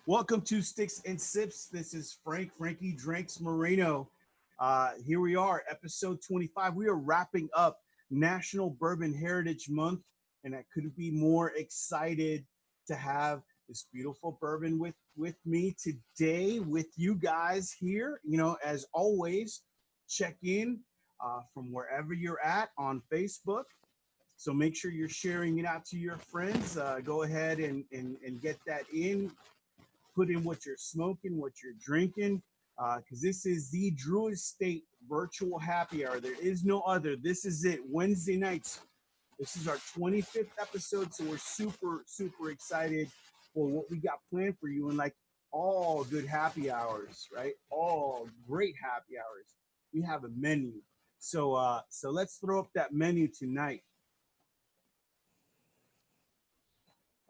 Welcome to Sticks and Sips. This is Frankie Drinks Moreno. Here we are, episode 25. We are wrapping up National Bourbon Heritage Month, and I couldn't be more excited to have this beautiful bourbon with me today, with you guys here. You know, as always, check in from wherever you're at on Facebook. So make sure you're sharing it out to your friends. Go ahead and get that in. Put in what you're smoking, what you're drinking, because this is the Drew Estate virtual happy hour. There is no other. This is it. Wednesday nights. This is our 25th episode, so we're super excited for what we got planned for you. And like all good happy hours, right? All great happy hours. We have a menu. So let's throw up that menu tonight.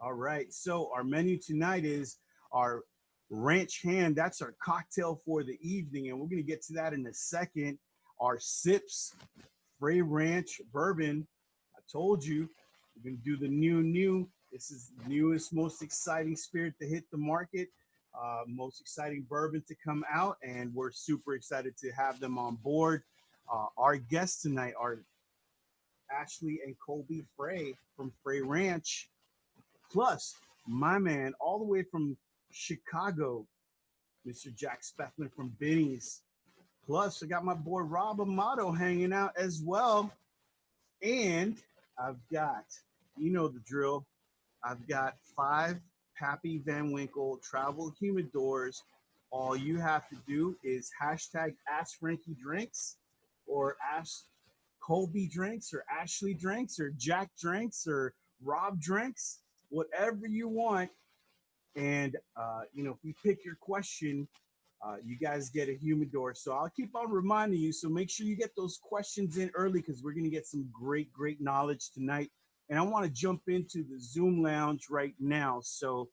All right. So our menu tonight is our ranch hand. That's our cocktail for the evening, and we're going to get to that in a second. Our sips, Frey Ranch bourbon. I told you we're going to do the new. This is the newest, most exciting spirit to hit the market, most exciting bourbon to come out, and we're super excited to have them on board. Our guests tonight are Ashley and Colby Frey from Frey Ranch, plus my man all the way from Chicago, Mr. Jack Spethman from Benny's. Plus, I got my boy Rob Amato hanging out as well. And I've got, you know the drill, I've got 5 Pappy Van Winkle travel humidors. All you have to do is hashtag Ask Frankie Drinks, or Ask Colby Drinks, or Ashley Drinks, or Jack Drinks, or Rob Drinks, whatever you want. And, if we pick your question, you guys get a humidor. So I'll keep on reminding you. So make sure you get those questions in early, because we're going to get some great knowledge tonight. And I want to jump into the Zoom lounge right now. So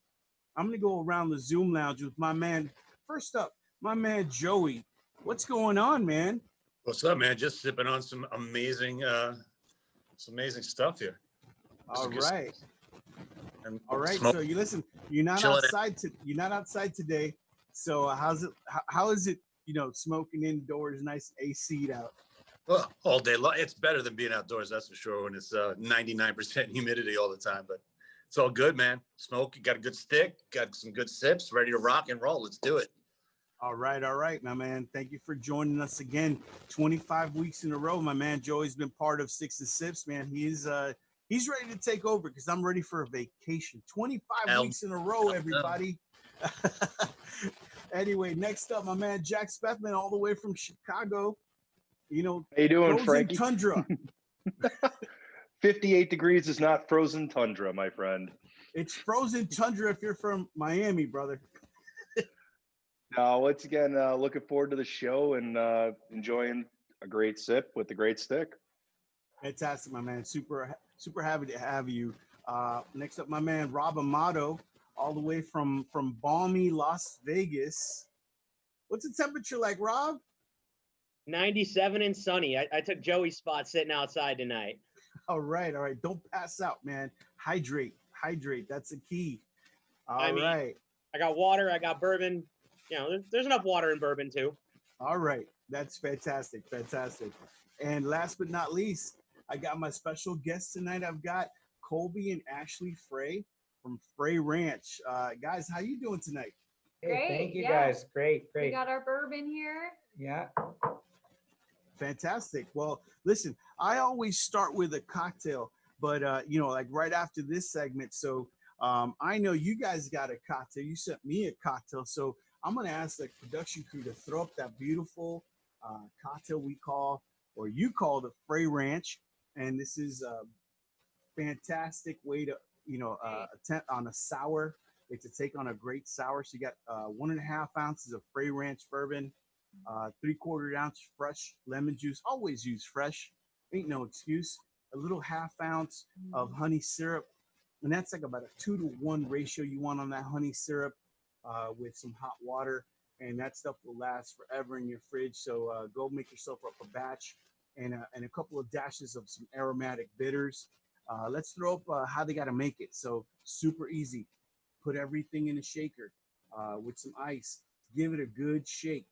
I'm going to go around the Zoom lounge with my man. First up, my man, Joey. What's going on, man? What's up, man? Just sipping on some amazing stuff here. All right. And all right. So you listen, you're not outside today. So how is it, smoking indoors, nice AC'd out? Well, all day long. It's better than being outdoors, that's for sure, when it's 99% humidity all the time. But it's all good, man. Smoke, you got a good stick, got some good sips, ready to rock and roll. Let's do it. All right, my man. Thank you for joining us again. 25 weeks in a row, my man. Joey's been part of Six and Sips, man. He's ready to take over, because I'm ready for a vacation. 25 weeks in a row, everybody. Anyway, next up, my man Jack Spethman, all the way from Chicago. How you doing, Frankie? Tundra. 58 degrees is not frozen tundra, my friend. It's frozen tundra if you're from Miami, brother. Once again, looking forward to the show and enjoying a great sip with a great stick. Fantastic, my man. Super happy to have you. Next up, my man Rob Amato, all the way from balmy Las Vegas. What's the temperature like, Rob? 97 and sunny. I took Joey's spot sitting outside tonight. All right. Don't pass out, man. Hydrate. That's the key. All right. I got water. I got bourbon. There's enough water in bourbon too. All right. That's fantastic. And last but not least, I got my special guest tonight. I've got Colby and Ashley Frey from Frey Ranch. Guys, how you doing tonight? Hey, Great, thank you, yeah. guys. Great. We got our bourbon here. Yeah. Fantastic. Well, listen, I always start with a cocktail, but like right after this segment. So I know you guys got a cocktail. You sent me a cocktail. So I'm going to ask the production crew to throw up that beautiful cocktail you call the Frey Ranch. And this is a fantastic way to, attempt on a sour. It's to take on a great sour. So you got 1.5 ounces of Frey Ranch bourbon, 3/4 ounce fresh lemon juice. Always use fresh. Ain't no excuse. A little 1/2 ounce of honey syrup. And that's like about a 2-to-1 ratio you want on that honey syrup with some hot water. And that stuff will last forever in your fridge. So go make yourself up a batch and a couple of dashes of some aromatic bitters. Let's throw up how they got to make it. So super easy. Put everything in a shaker. with some ice. Give it a good shake.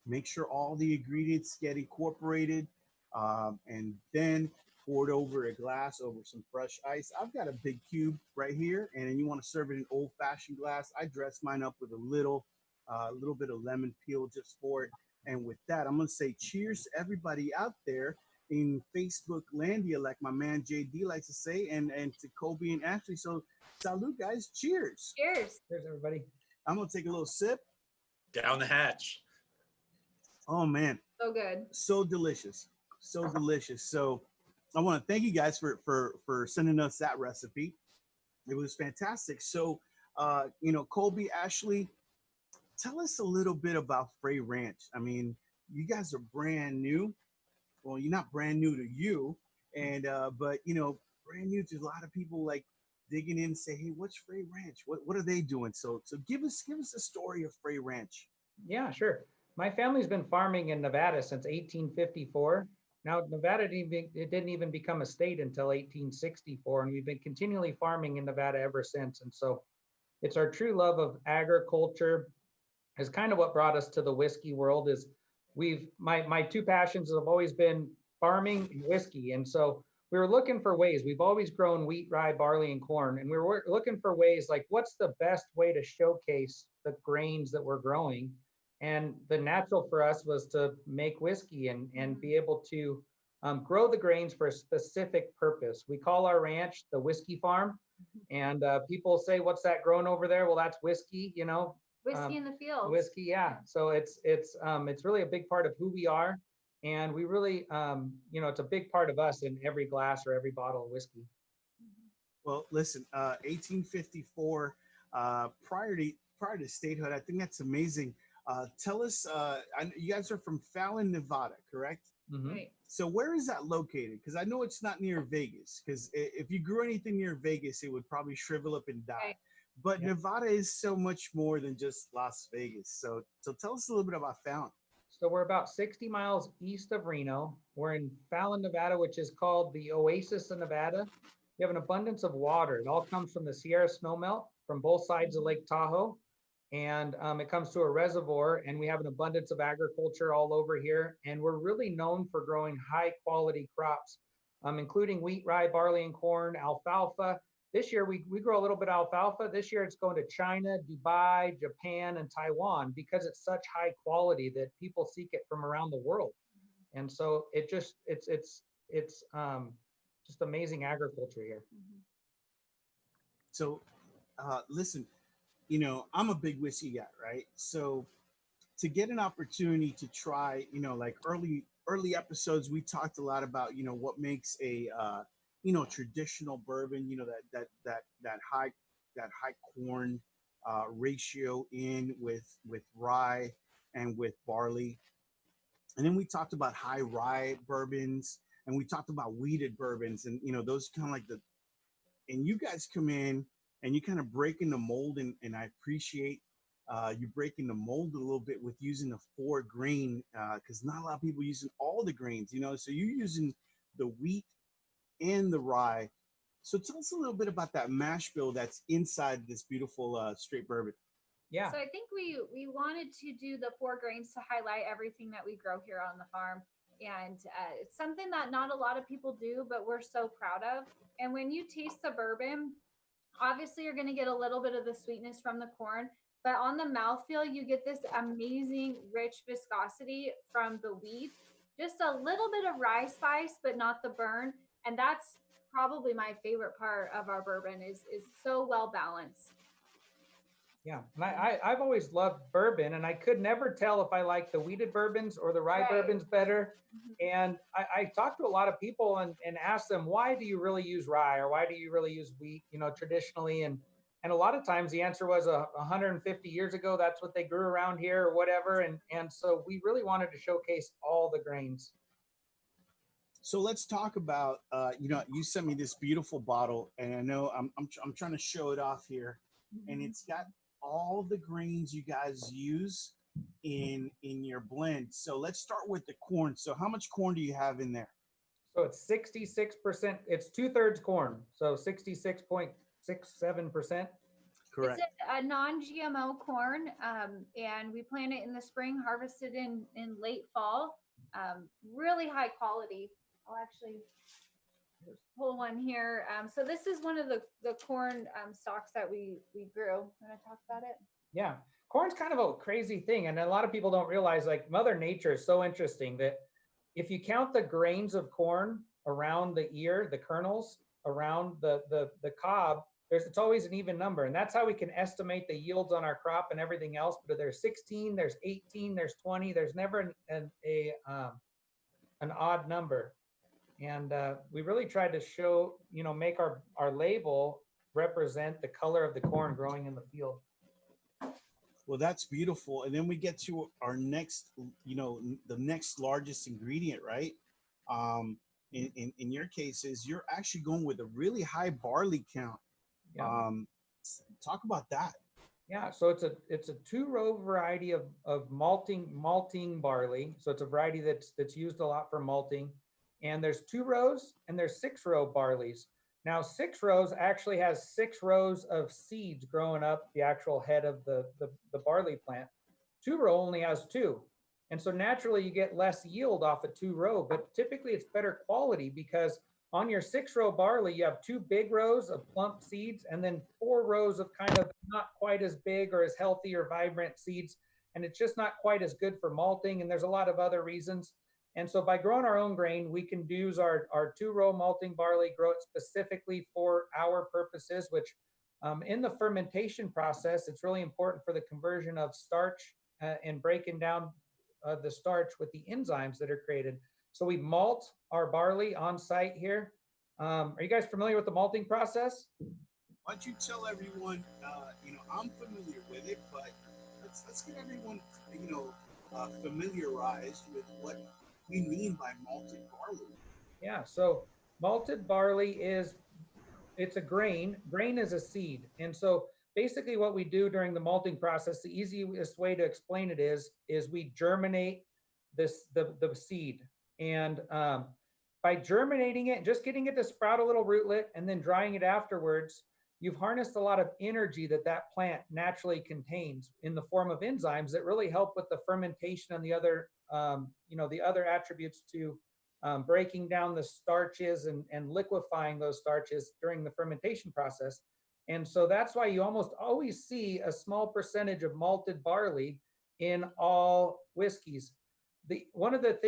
Make sure all the ingredients get incorporated, and then pour it over a glass over some fresh ice. I've got a big cube right here, and then you want to serve it in old-fashioned glass. I dress mine up with a little bit of lemon peel just for it. And with that, I'm going to say cheers to everybody out there in Facebook Landia, like my man JD likes to say, and to Colby and Ashley. So, salute, guys. Cheers. Cheers. Cheers, everybody. I'm going to take a little sip. Down the hatch. Oh, man. So good. So delicious. So delicious. So, I want to thank you guys for sending us that recipe. It was fantastic. So, Colby, Ashley, tell us a little bit about Frey Ranch. I mean, you guys are brand new. Well, you're not brand new to you, and but brand new to a lot of people like digging in and say, hey, what's Frey Ranch? What are they doing? So give us a story of Frey Ranch. Yeah, sure. My family's been farming in Nevada since 1854. Now, Nevada didn't even become a state until 1864, and we've been continually farming in Nevada ever since. And so it's our true love of agriculture is kind of what brought us to the whiskey world. Is my two passions have always been farming and whiskey. And so we were looking for ways. We've always grown wheat, rye, barley, and corn. And we were looking for ways like, what's the best way to showcase the grains that we're growing? And the natural for us was to make whiskey and be able to grow the grains for a specific purpose. We call our ranch the whiskey farm. And people say, what's that growing over there? Well, that's whiskey, Whiskey in the fields. Whiskey, yeah. So it's really a big part of who we are. And we really, it's a big part of us in every glass or every bottle of whiskey. Well, listen, 1854, prior to statehood, I think that's amazing. Tell us, you guys are from Fallon, Nevada, correct? Mm-hmm. Right. So where is that located? Because I know it's not near Vegas. Because if you grew anything near Vegas, it would probably shrivel up and die. Right. But Yep. Nevada is so much more than just Las Vegas. So tell us a little bit about Fallon. So we're about 60 miles east of Reno. We're in Fallon, Nevada, which is called the Oasis of Nevada. We have an abundance of water. It all comes from the Sierra snowmelt from both sides of Lake Tahoe. And it comes to a reservoir, and we have an abundance of agriculture all over here. And we're really known for growing high quality crops, including wheat, rye, barley, and corn, alfalfa. This year, we grow a little bit of alfalfa. This year, it's going to China, Dubai, Japan, and Taiwan because it's such high quality that people seek it from around the world. And so it's just amazing agriculture here. So listen, I'm a big whiskey guy, right? So to get an opportunity to try, like early episodes, we talked a lot about, what makes a traditional bourbon, that high corn ratio in with rye and with barley. And then we talked about high rye bourbons, and we talked about wheated bourbons, and those kind of like and you guys come in and you kind of breaking the mold, and I appreciate you breaking the mold a little bit with using the 4 grain, because not a lot of people using all the grains, so you're using the wheat and the rye. So tell us a little bit about that mash bill that's inside this beautiful straight bourbon. Yeah. So I think we wanted to do the 4 grains to highlight everything that we grow here on the farm. And it's something that not a lot of people do, but we're so proud of. And when you taste the bourbon, obviously you're going to get a little bit of the sweetness from the corn, but on the mouthfeel, you get this amazing rich viscosity from the wheat, just a little bit of rye spice, but not the burn. And that's probably my favorite part of our bourbon is so well balanced. Yeah, and I've always loved bourbon, and I could never tell if I like the wheated bourbons or the rye Right. bourbons better. And I talked to a lot of people and asked them, why do you really use rye, or why do you really use wheat, traditionally? And a lot of times the answer was 150 years ago, that's what they grew around here or whatever. And so we really wanted to showcase all the grains. So let's talk about, you sent me this beautiful bottle, and I know I'm trying to show it off here, and it's got all the grains you guys use in your blend. So let's start with the corn. So how much corn do you have in there? So it's 66%. It's 2/3 corn. So 66.67%. Correct. It's a non-GMO corn, and we plant it in the spring, harvested in late fall. Really high quality. I'll actually pull one here. So this is one of the corn stalks that we grew. Want to talk about it? Yeah, corn's kind of a crazy thing, and a lot of people don't realize, like, Mother Nature is so interesting that if you count the grains of corn around the ear, the kernels around the cob, it's always an even number, and that's how we can estimate the yields on our crop and everything else. But there's 16, there's 18, there's 20. There's never an odd number, and we really tried to show, make our label represent the color of the corn growing in the field. Well, that's beautiful. And then we get to our next, the next largest ingredient, right? In your cases, you're actually going with a really high barley count. Yeah. Talk about that. Yeah, so it's a 2-row variety of malting barley. So it's a variety that's used a lot for malting. And there's 2 rows and there's 6-row barleys. Now 6 rows actually has 6 rows of seeds growing up the actual head of the barley plant. 2-row only has 2. And so naturally you get less yield off a 2-row, but typically it's better quality because on your 6-row barley, you have 2 big rows of plump seeds and then 4 rows of kind of not quite as big or as healthy or vibrant seeds. And it's just not quite as good for malting. And there's a lot of other reasons. And so by growing our own grain, we can use our 2-row malting barley, grow it specifically for our purposes, which in the fermentation process, it's really important for the conversion of starch and breaking down the starch with the enzymes that are created. So we malt our barley on site here. Are you guys familiar with the malting process? Why don't you tell everyone, I'm familiar with it, but let's get everyone, familiarized with what we mean by malted barley. Yeah, so malted barley it's a grain. Grain is a seed. And so basically what we do during the malting process, the easiest way to explain it is we germinate the seed. And by germinating it, just getting it to sprout a little rootlet and then drying it afterwards, you've harnessed a lot of energy that plant naturally contains in the form of enzymes that really help with the fermentation and the other, the other attributes to breaking down the starches and liquefying those starches during the fermentation process. And so that's why you almost always see a small percentage of malted barley in all whiskeys. One of the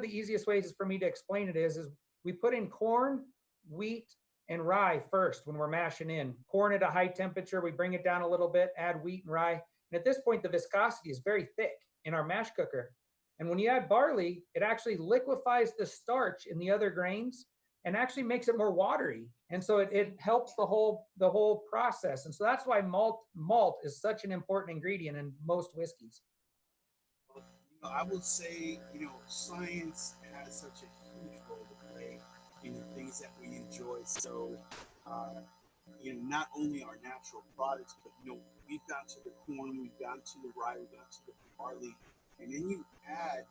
easiest ways for me to explain it is we put in corn, wheat, and rye first when we're mashing in. Corn at a high temperature, we bring it down a little bit, add wheat and rye. And at this point, the viscosity is very thick in our mash cooker. And when you add barley, it actually liquefies the starch in the other grains and actually makes it more watery. And so it helps the whole process. And so that's why malt is such an important ingredient in most whiskeys. I will say, science has such a huge role to play in the things that we enjoy. So, not only our natural products, but, we've gone to the corn, we've gone to the rye, we've gone to the barley, and then you add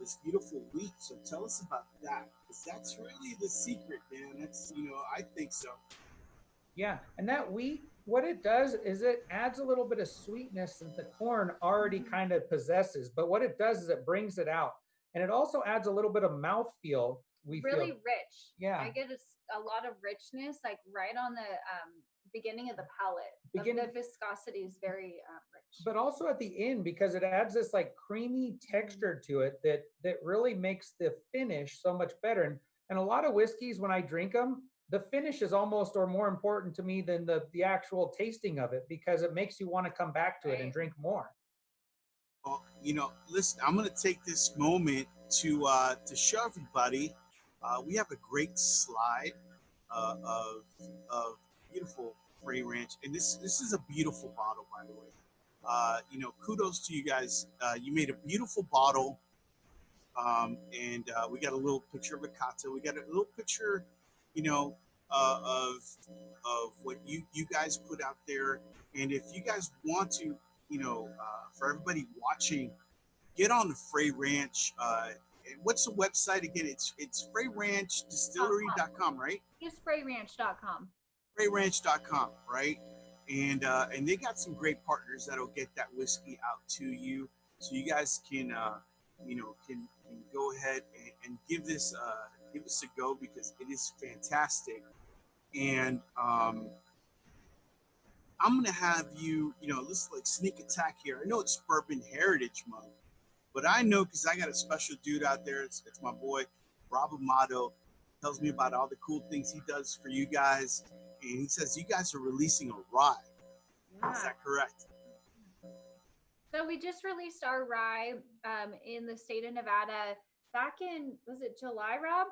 this beautiful wheat. So tell us about that, because that's really the secret, man. That's, I think so. Yeah, and that wheat, what it does is it adds a little bit of sweetness that the corn already kind of possesses. But what it does is it brings it out. And it also adds a little bit of mouthfeel. Really rich. Yeah. I get a lot of richness, like right on the beginning of the palate. The viscosity is very rich. But also at the end, because it adds this like creamy texture to it that really makes the finish so much better. And a lot of whiskeys, when I drink them, the finish is almost or more important to me than the actual tasting of it, because it makes you want to come back to it and drink more. Well, listen, I'm going to take this moment to show everybody. We have a great slide of beautiful Frey Ranch, and this is a beautiful bottle, by the way. Kudos to you guys. You made a beautiful bottle, and we got a little picture of a cocktail. We got a little picture, of what you guys put out there. And if you guys want to, for everybody watching, get on the Frey Ranch. What's the website again? It's FreyRanchDistillery.com, right? Use FreyRanch.com. FreyRanch.com, right? and they got some great partners that'll get that whiskey out to you, so you guys can can go ahead and give this a go, because it is fantastic. And I'm gonna have you, let's like sneak attack here. I know it's Bourbon Heritage Month, but I know because I got a special dude out there. It's my boy Rob Amato. Tells me about all the cool things he does for you guys, and he says you guys are releasing a rye. Is that correct? So we just released our rye in the state of Nevada back in, was it July, Rob?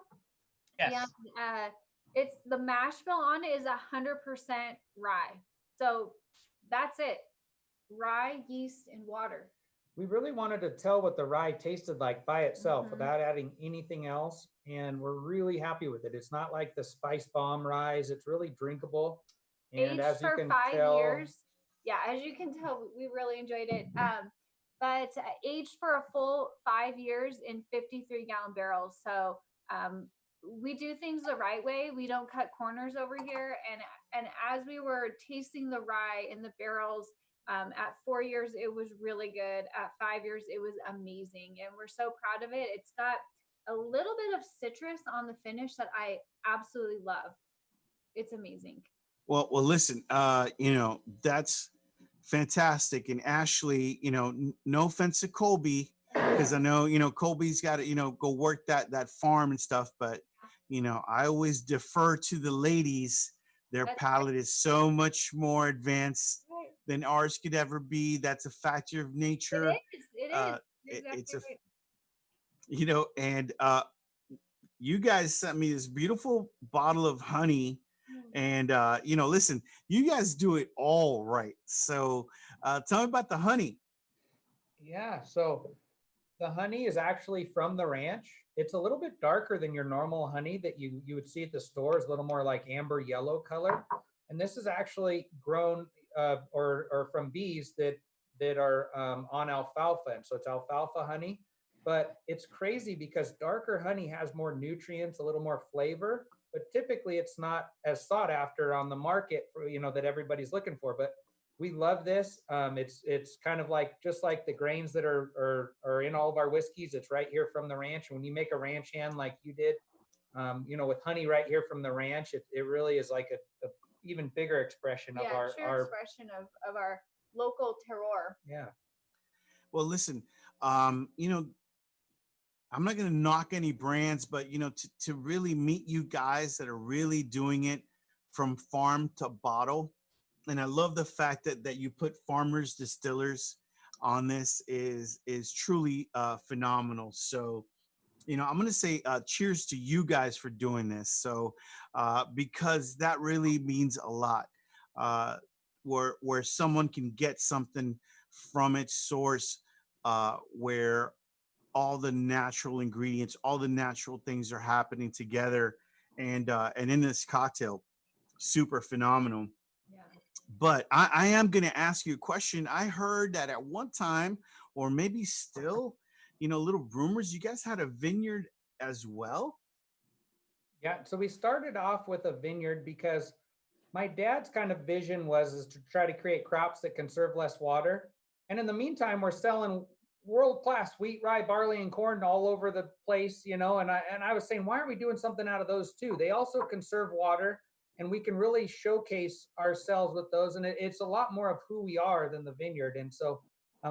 Yes. And it's the mash bill on it is 100% rye. So that's it. Rye, yeast, and water. We really wanted to tell what the rye tasted like by itself Mhm. without adding anything else. And we're really happy with it. It's not like the Spice Bomb rye. It's really drinkable. And Aged as you for can 5 years. Yeah, as you can tell, we really enjoyed it. But aged for a full 5 years in 53-gallon barrels. So we do things the right way. We don't cut corners over here. And as we were tasting the rye in the barrels, at 4 years, it was really good. At 5 years, it was amazing. And we're so proud of it. It's got a little bit of citrus on the finish that I absolutely love. It's amazing. Well, listen, that's fantastic. And Ashley, no offense to Colby, because I know, Colby's got to, go work that farm and stuff. But, I always defer to the ladies. Their That's palate is so much more advanced right. than ours could ever be. That's a factor of nature. It is. It is. Exactly It's a, right. and you guys sent me this beautiful bottle of honey. And listen, you guys do it all right. So tell me about the honey. Yeah, so the honey is actually from the ranch. It's a little bit darker than your normal honey that you would see at the stores, a little more like amber yellow color. And this is actually grown or from bees that are on alfalfa. And so it's alfalfa honey. But it's crazy because darker honey has more nutrients, a little more flavor, but typically it's not as sought after on the market for, that everybody's looking for. But we love this. It's kind of like just like the grains that are in all of our whiskeys. It's right here from the ranch. When you make a ranch hand like you did, with honey right here from the ranch, it really is like a even bigger expression of our expression of our local terroir. Yeah. Well, listen, I'm not going to knock any brands, but to really meet you guys that are really doing it from farm to bottle. And I love the fact that you put farmers distillers on this is truly phenomenal. So, I'm going to say cheers to you guys for doing this. So, because that really means a lot, where someone can get something from its source, where all the natural ingredients, all the natural things are happening together, and in this cocktail, super phenomenal. Yeah. But I am going to ask you a question. I heard that at one time, or maybe still, little rumors, you guys had a vineyard as well. Yeah, so we started off with a vineyard because my dad's kind of vision is to try to create crops that conserve less water. And in the meantime, we're selling world-class wheat, rye, barley, and corn all over the place, and I was saying, why aren't we doing something out of those too? They also conserve water, and we can really showcase ourselves with those. And it's a lot more of who we are than the vineyard. And so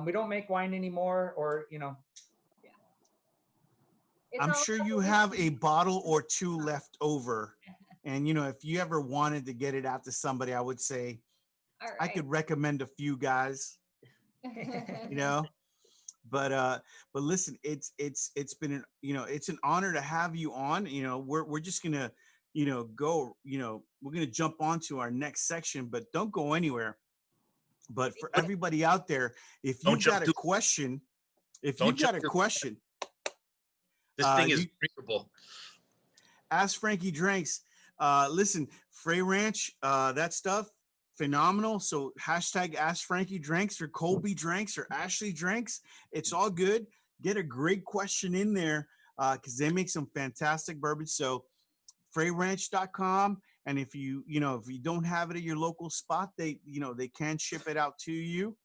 we don't make wine anymore, or I'm sure you have a bottle or two left over. And, if you ever wanted to get it out to somebody, I would say, I could recommend a few guys, but listen, it's been it's an honor to have you on. We're just going to, go, we're going to jump on to our next section, but don't go anywhere. But for everybody out there, if you've got a question, this thing is drinkable. Ask Frankie Drinks. Listen, Frey Ranch, that stuff, phenomenal. So hashtag Ask Frankie Drinks or Colby Drinks or Ashley Drinks. It's all good. Get a great question in there because they make some fantastic bourbon. So freyranch.com. And if you don't have it at your local spot, they can ship it out to you.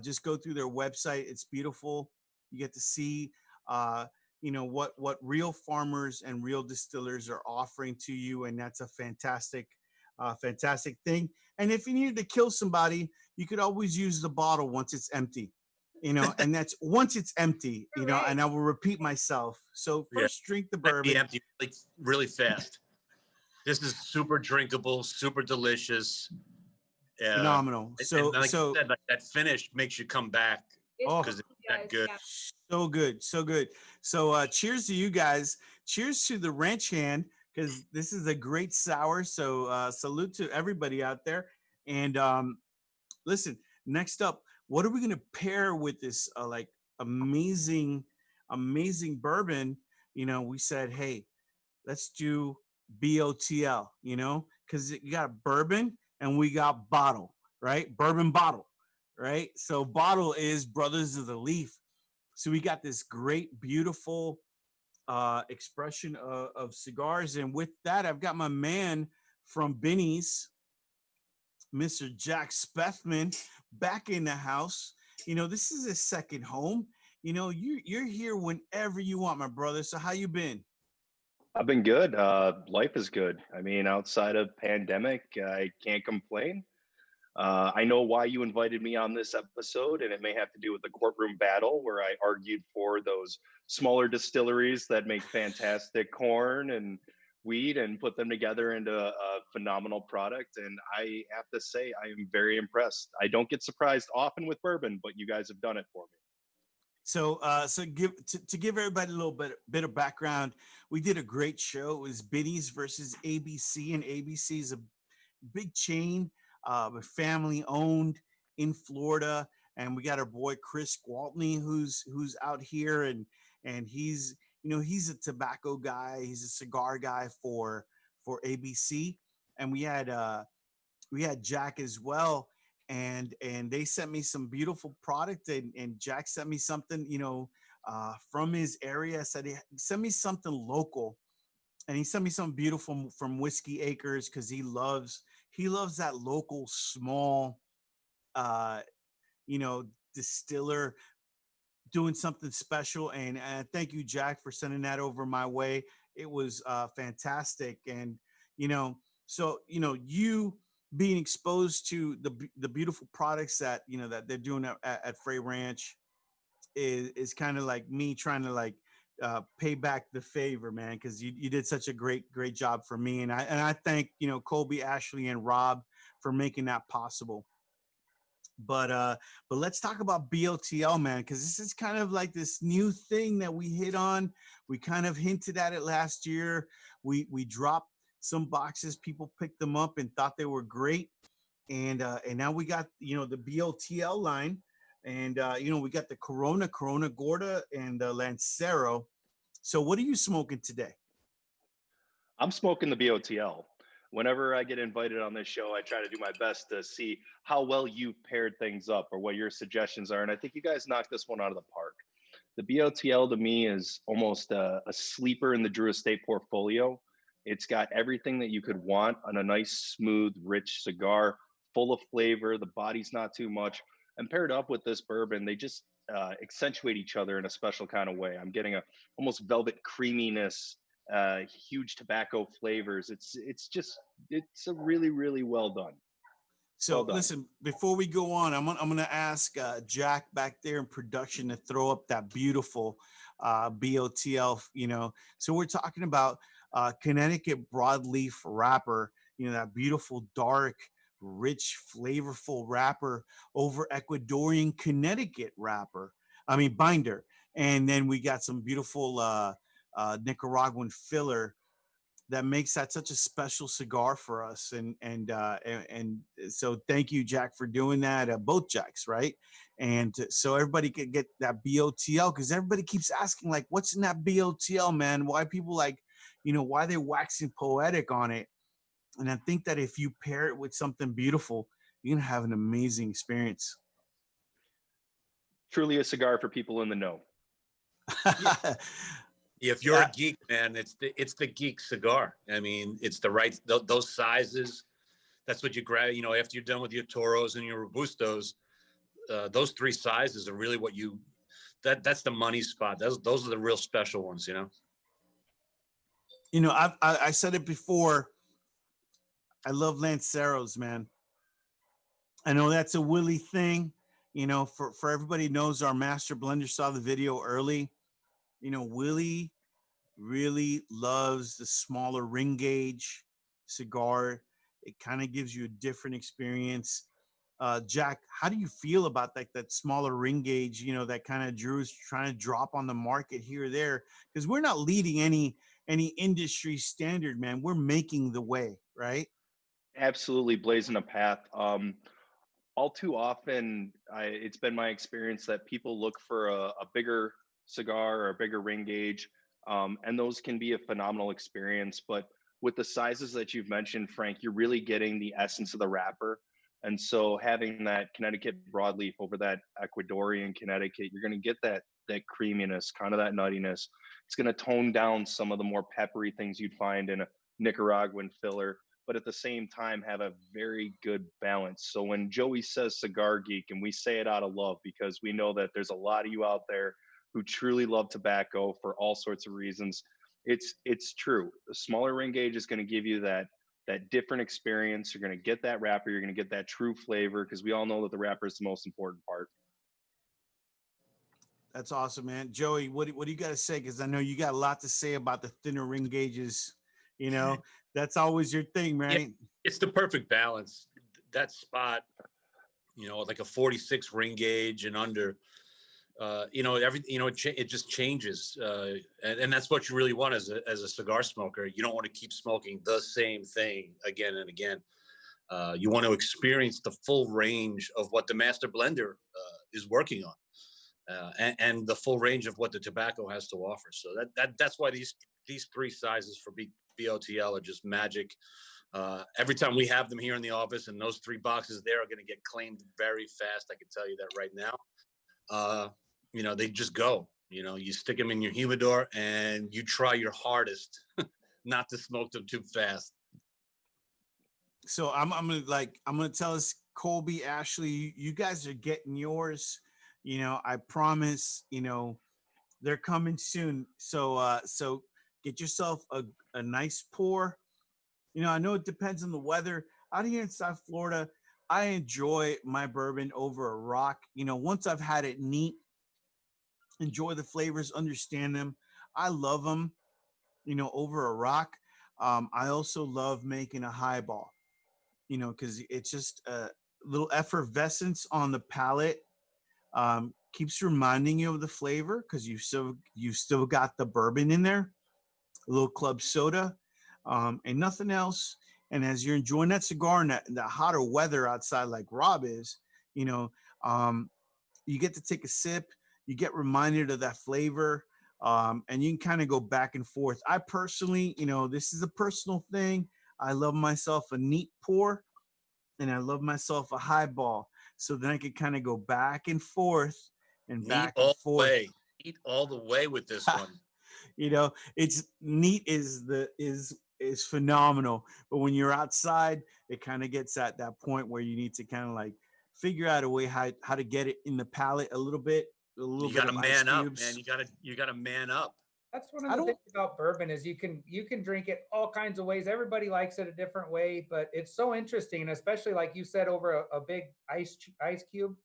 Just go through their website. It's beautiful. You get to see, what real farmers and real distillers are offering to you. And that's a fantastic thing. And if you needed to kill somebody, you could always use the bottle once it's empty, and that's once it's empty, Correct. and I will repeat myself. So Yeah. first drink the Might be bourbon. empty really fast. This is super drinkable, super delicious. Phenomenal. So and like you said, like that finish makes you come back because it's that good. Yeah. so good. So cheers to you guys. Cheers to the ranch hand, because this is a great sour. So salute to everybody out there. And listen, next up, what are we gonna pair with this like amazing bourbon? We said, hey, let's do BOTL, because you got bourbon and we got bottle, right? Bourbon bottle, right? So bottle is Brothers of the Leaf. So we got this great, beautiful expression of cigars. And with that, I've got my man from Benny's, Mr. Jack Spethman, back in the house. This is his second home. You're here whenever you want, my brother. So how you been? I've been good. Life is good. I mean, outside of pandemic, I can't complain. I know why you invited me on this episode, and it may have to do with the courtroom battle where I argued for those smaller distilleries that make fantastic corn and wheat and put them together into a phenomenal product. And I have to say, I am very impressed. I don't get surprised often with bourbon, but you guys have done it for me. So, to give everybody a little bit of background, we did a great show. It was Benny's versus ABC, and ABC is a big chain, family owned in Florida, and we got our boy Chris Gwaltney who's out here, and he's he's a tobacco guy, he's a cigar guy for ABC, and we had Jack as well. And they sent me some beautiful product, and Jack sent me something, from his area. Said he sent me something local, and he sent me something beautiful from Whiskey Acres, because he loves that local small, distiller doing something special. And thank you, Jack, for sending that over my way. It was fantastic, and so you being exposed to the beautiful products that that they're doing at Frey Ranch is kind of like me trying to like pay back the favor, man, because you did such a great job for me, and I thank Colby, Ashley, and Rob for making that possible. But let's talk about BOTL, man, because this is kind of like this new thing that we hit on. We kind of hinted at it last year. We dropped some boxes, people picked them up and thought they were great, and now we got the BOTL line, and we got the Corona Gorda, and the Lancero. So what are you smoking today? I'm smoking the BOTL. Whenever I get invited on this show, I try to do my best to see how well you've paired things up or what your suggestions are. And I think you guys knocked this one out of the park. The BOTL to me is almost a sleeper in the Drew Estate portfolio. It's got everything that you could want on a nice, smooth, rich cigar, full of flavor. The body's not too much. And paired up with this bourbon, they just accentuate each other in a special kind of way. I'm getting a almost velvet creaminess, huge tobacco flavors. It's a really, really well done. So Well done. listen, before we go on, I'm gonna ask Jack back there in production to throw up that beautiful BOTL. So we're talking about Connecticut broadleaf wrapper. That beautiful, dark, rich, flavorful wrapper over Ecuadorian Connecticut wrapper. I mean binder, and then we got some beautiful Nicaraguan filler that makes that such a special cigar for us. And so thank you, Jack, for doing that. Both Jacks, right? And so everybody could get that BOTL, because everybody keeps asking, like, what's in that BOTL, man? Why people like, why they're waxing poetic on it. And I think that if you pair it with something beautiful, you're gonna have an amazing experience. Truly a cigar for people in the know. If you're Yeah. a geek, man, it's the geek cigar. I mean, it's the right those sizes. That's what you grab. You know, after you're done with your Toros and your Robustos, those 3 sizes are really what you. That's the money spot. Those are the real special ones. You know. You know, I said it before. I love Lanceros, man. I know that's a Willie thing. You know, for everybody knows our master blender saw the video early. You know, Willie really loves the smaller ring gauge cigar. It kind of gives you a different experience. Jack, how do you feel about that smaller ring gauge? You know, that kind of Drew's trying to drop on the market here or there, because we're not leading any industry standard, man. We're making the way, right? Absolutely blazing a path. All too often, it's been my experience that people look for a bigger cigar or a bigger ring gauge, and those can be a phenomenal experience. But with the sizes that you've mentioned, Frank, you're really getting the essence of the wrapper. And so having that Connecticut broadleaf over that Ecuadorian Connecticut, you're going to get that creaminess, kind of that nuttiness. It's going to tone down some of the more peppery things you'd find in a Nicaraguan filler, but at the same time have a very good balance. So when Joey says cigar geek, and we say it out of love because we know that there's a lot of you out there who truly love tobacco for all sorts of reasons, it's true. The smaller ring gauge is going to give you that different experience. You're going to get that wrapper. You're going to get that true flavor, because we all know that the wrapper is the most important part. That's awesome, man. Joey, what do you got to say? Because I know you got a lot to say about the thinner ring gauges. You know, that's always your thing, right? Yeah, it's the perfect balance. That spot, you know, like a 46 ring gauge and under, you know, it just changes. And that's what you really want as a cigar smoker. You don't want to keep smoking the same thing again and again. You want to experience the full range of what the master blender is working on, and the full range of what the tobacco has to offer. So that's why these 3 sizes for BOTL are just magic. Every time we have them here in the office, and those 3 boxes there are going to get claimed very fast. I can tell you that right now. You know, they just go. You know, you stick them in your humidor and you try your hardest not to smoke them too fast. So I'm gonna tell us, Colby, Ashley, you guys are getting yours. You know, I promise. You know, they're coming soon. So get yourself a nice pour. You know, I know it depends on the weather. Out here in South Florida, I enjoy my bourbon over a rock. You know, once I've had it neat, enjoy the flavors, understand them. I love them, you know, over a rock. I also love making a highball, you know, because it's just a little effervescence on the palate. Keeps reminding you of the flavor because you've still got the bourbon in there, a little club soda, and nothing else. And as you're enjoying that cigar in that hotter weather outside, like Rob is, you know, you get to take a sip, you get reminded of that flavor, and you can kind of go back and forth. I personally, you know, this is a personal thing. I love myself a neat pour, and I love myself a highball. So then I could kind of go back and forth and Neat back all and the forth. way. Neat all the way with this one. You know, it's neat is phenomenal, but when you're outside, it kind of gets at that point where you need to kind of like figure out a way how to get it in the palate a little bit, You bit got to of ice man up, cubes. man. You got to man up. That's one of I the don't- things about bourbon is you can drink it all kinds of ways. Everybody likes it a different way, but it's so interesting, and especially like you said, over a big ice cube.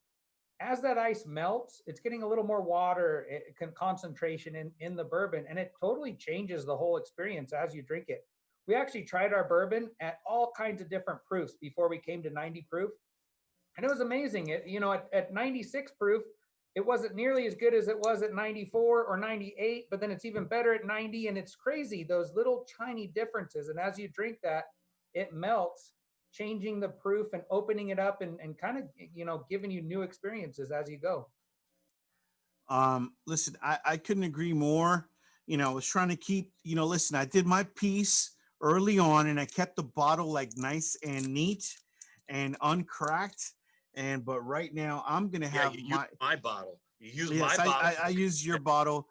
As that ice melts, it's getting a little more water concentration in the bourbon, and it totally changes the whole experience as you drink it. We actually tried our bourbon at all kinds of different proofs before we came to 90 proof, and it was amazing. At 96 proof, it wasn't nearly as good as it was at 94 or 98, but then it's even better at 90, and it's crazy, those little tiny differences. And as you drink that, it melts, changing the proof and opening it up and kind of, you know, giving you new experiences as you go. Listen, I couldn't agree more. You know, I was trying to keep, you know, listen, I did my piece early on and I kept the bottle like nice and neat and uncracked. But right now I'm gonna Yeah, have you use my bottle. You use Yes, my bottle. I use your bottle.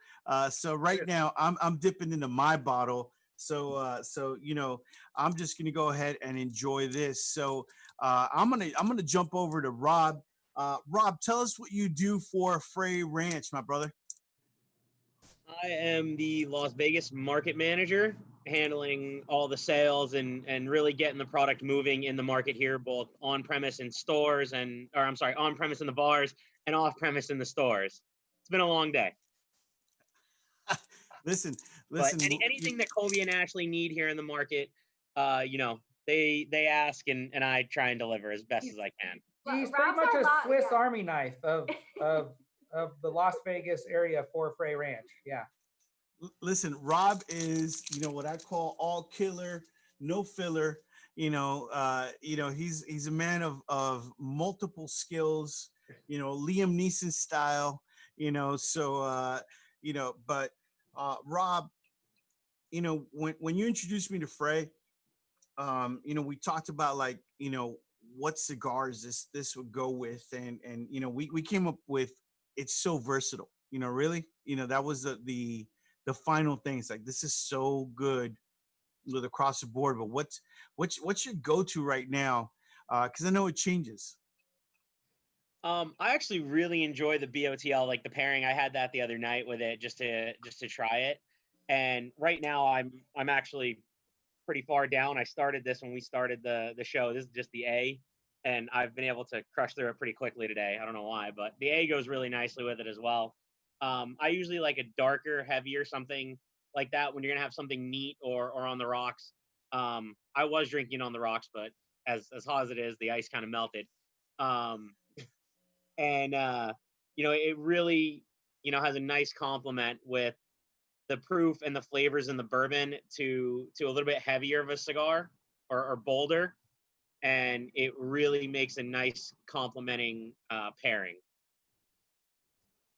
So right now I'm dipping into my bottle. So you know, I'm just gonna go ahead and enjoy this. So I'm gonna jump over to Rob. Rob, tell us what you do for Frey Ranch, my brother. I am the Las Vegas market manager, handling all the sales and really getting the product moving in the market here, both on premise in stores on premise in the bars and off premise in the stores. It's been a long day. Listen, But listen. anything that Colby and Ashley need here in the market, they ask and I try and deliver as best as I can. He's pretty Rob's much our a lot- Swiss yeah. Army knife of the Las Vegas area for Frey Ranch. Yeah. Listen, Rob is, you know, what I call all killer, no filler. He's a man of multiple skills, you know, Liam Neeson style, you know. So but Rob, you know, when you introduced me to Frey, you know, we talked about, like, you know, what cigars this would go with, and you know, we came up with, it's so versatile, you know, really, you know, that was the final thing. It's like, this is so good with across the board. But what's your go-to right now? Because I know it changes. I actually really enjoy the BOTL, like the pairing. I had that the other night with it just to try it. And right now I'm actually pretty far down. I started this when we started the show. This is just the A, and I've been able to crush through it pretty quickly today. I don't know why, but the A goes really nicely with it as well. I usually like a darker, heavier, something like that when you're gonna have something neat or on the rocks. I was drinking on the rocks, but as hot as it is, the ice kind of melted. Um, and it really has a nice complement with the proof and the flavors in the bourbon to a little bit heavier of a cigar or bolder, and it really makes a nice complementing pairing.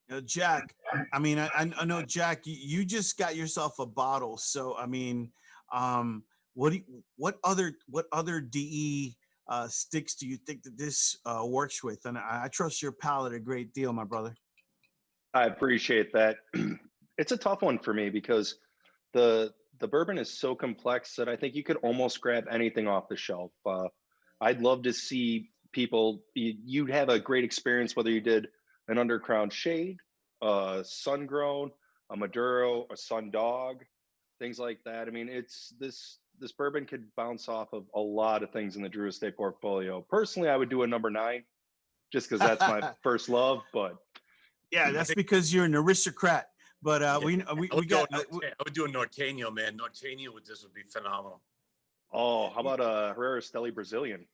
You know, Jack, I mean, I know, Jack, you just got yourself a bottle. So I mean, what other DE sticks do you think that this works with? And I trust your palate a great deal, my brother. I appreciate that. It's a tough one for me because the bourbon is so complex that I think you could almost grab anything off the shelf. I'd love to see people. You'd have a great experience whether you did an undercrown shade, a sun grown, a Maduro, a sun dog, things like that. I mean, it's this bourbon could bounce off of a lot of things in the Drew Estate portfolio. Personally, I would do a number 9, just because that's my first love. But yeah, that's because you're an aristocrat. But Yeah. we I would do a Norteño, man. Norteño with this would be phenomenal. oh, how about a Herrera Steli Brazilian?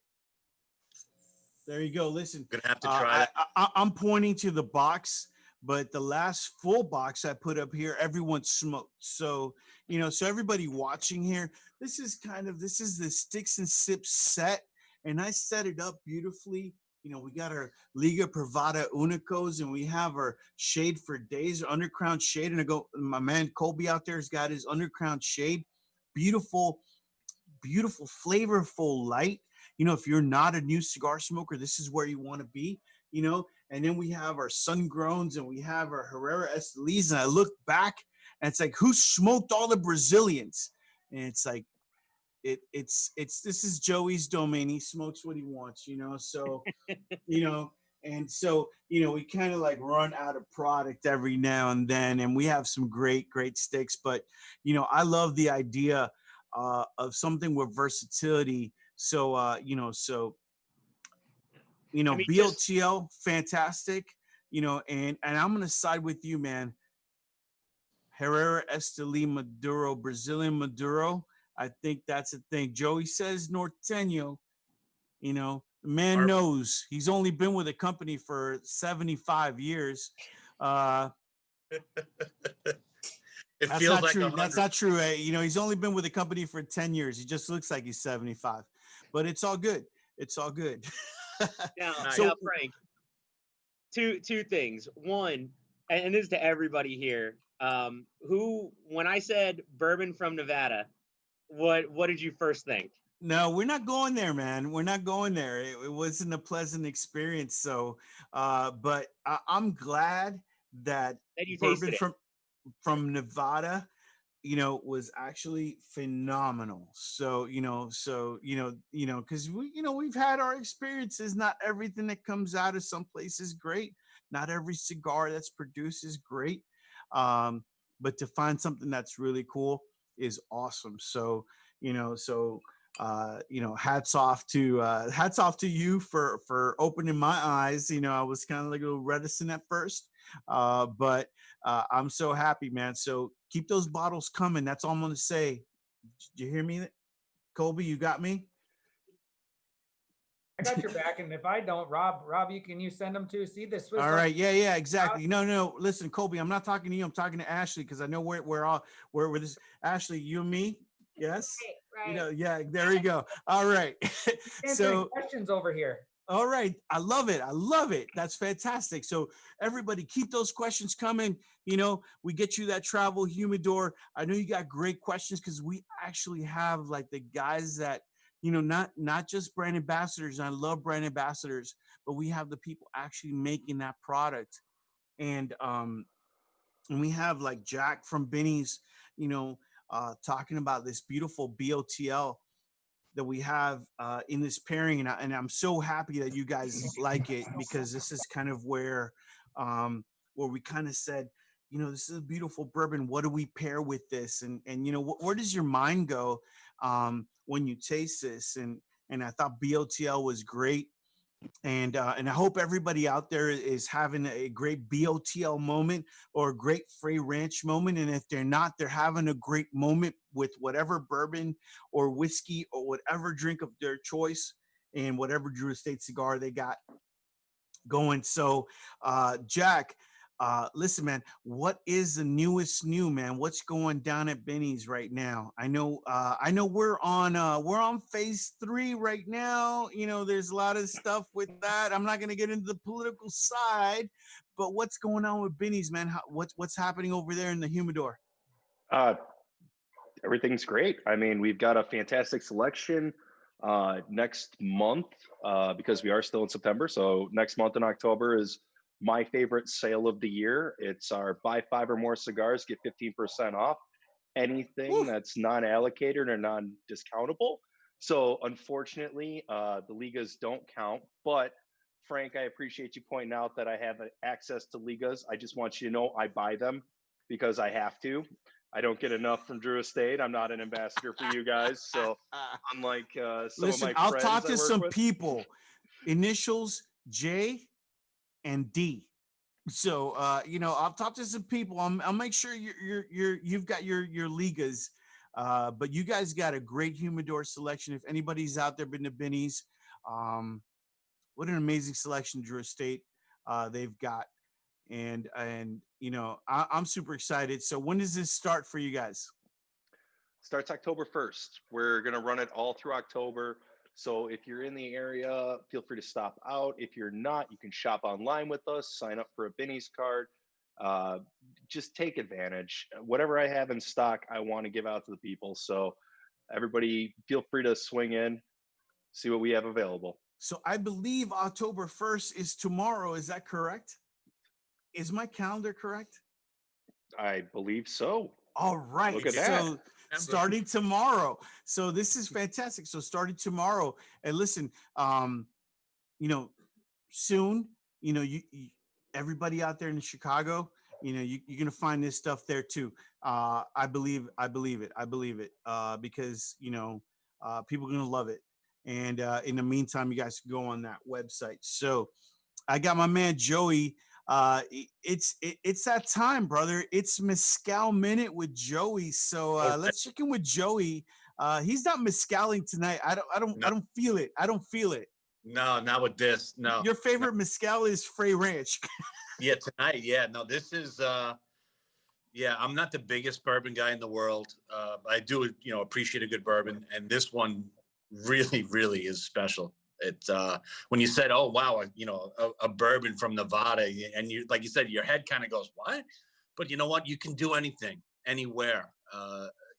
there you go. Listen, Gonna have to try it. I'm pointing to the box, but the last full box I put up here, everyone smoked. So, you know, so everybody watching here, this is the Sticks and Sips set, and I set it up beautifully. You know, we got our Liga Privada Unicos, and we have our shade for days, undercrown shade. And my man Colby out there has got his undercrown shade. Beautiful, beautiful, flavorful light. You know, if you're not a new cigar smoker, this is where you want to be, you know. And then we have our sun growns and we have our Herrera Estelis. And I look back and it's like, who smoked all the Brazilians? And it's like, it's this is Joey's domain. He smokes what he wants, you know. So, you know, and so, you know, we kind of like run out of product every now and then, and we have some great sticks. But, you know, I love the idea of something with versatility. So, I mean, BOTL, fantastic, you know, and I'm gonna side with you, man. Herrera Esteli Maduro, Brazilian Maduro. I think that's a thing. Joey says Norteño. You know, the man knows. He's only been with the company for 75 years. It That's feels not like true. 100. That's not true. You know, he's only been with the company for 10 years. He just looks like he's 75, but it's all good. It's all good. Now, So- Frank, two things. One, and this is to everybody here. When I said bourbon from Nevada, what did you first think? No, we're not going there, man. We're not going there. It wasn't a pleasant experience. So, but I'm glad that That you bourbon tasted it. from Nevada, was actually phenomenal. So, because we've had our experiences. Not everything that comes out of some place is great. Not every cigar that's produced is great. Um, but to find something that's really cool is awesome. So, hats off to you for opening my eyes. I was kind of like a little reticent at first, but I'm so happy, man. So keep those bottles coming. That's all I'm gonna say. Did you hear me, Colby? You got me. I got your back, and if I don't, Rob, you send them to see the Swiss. All right, yeah, exactly. No, listen, Colby, I'm not talking to you. I'm talking to Ashley because I know we're this. Ashley, you and me, yes. Right. Yeah. There we go. All right. Answering questions over here. All right. I love it. That's fantastic. So everybody keep those questions coming. We get you that travel humidor. I know you got great questions because we actually have like the guys that, not just brand ambassadors. I love brand ambassadors, but we have the people actually making that product. And we have like Jack from Benny's, talking about this beautiful BOTL that we have in this pairing, and I'm so happy that you guys like it, because this is kind of where we kind of said, this is a beautiful bourbon. What do we pair with this? And where does your mind go when you taste this? And I thought BOTL was great. And I hope everybody out there is having a great BOTL moment or a great Frey Ranch moment. And if they're not, they're having a great moment with whatever bourbon or whiskey or whatever drink of their choice and whatever Drew Estate cigar they got going. So, Jack, listen, man, what is the newest new, man? What's going down at Benny's right now? I know we're on phase 3 right now. There's a lot of stuff with that. I'm not going to get into the political side, but what's going on with Benny's, man? What's happening over there in the humidor? Everything's great. I mean, we've got a fantastic selection next month because we are still in September. So next month in October is my favorite sale of the year. It's our buy 5 or more cigars, get 15% off anything that's non-allocated or non-discountable. So unfortunately, the Ligas don't count. But Frank, I appreciate you pointing out that I have access to Ligas. I just want you to know I buy them because I have to. I don't get enough from Drew Estate. I'm not an ambassador for you guys. So unlike some of my I'll friends talk I to work some with, people. Initials J and D. So I'll talk to some people. I'll make sure you've got your ligas. But you guys got a great humidor selection. If anybody's out there been to Benny's, what an amazing selection Drew Estate they've got. And I'm super excited. So when does this start for you guys? starts October 1st. We're going to run it all through October. So if you're in the area, feel free to stop out. If you're not, you can shop online with us, sign up for a Benny's card. Just take advantage. Whatever I have in stock, I want to give out to the people. So everybody feel free to swing in, see what we have available. So I believe October 1st is tomorrow. Is that correct? Is my calendar correct? I believe so. All right. Look at that. So starting tomorrow. So this is fantastic. So starting tomorrow, and listen, soon, you everybody out there in Chicago, you're gonna find this stuff there too. I believe it. Because people are gonna love it. And in the meantime, you guys can go on that website. So I got my man Joey. It's that time, brother. It's Mezcal Minute with Joey. So let's check in with Joey. He's not mezcaling tonight. I don't feel it. I don't feel it. No, not with this. No. Your favorite mezcal is Frey Ranch. Yeah, tonight. Yeah, no, this is I'm not the biggest bourbon guy in the world. I do, appreciate a good bourbon, and this one really, really is special. It's when you said, "Oh wow," a bourbon from Nevada, and you, like you said, your head kind of goes, "What?" But you know what? You can do anything, anywhere.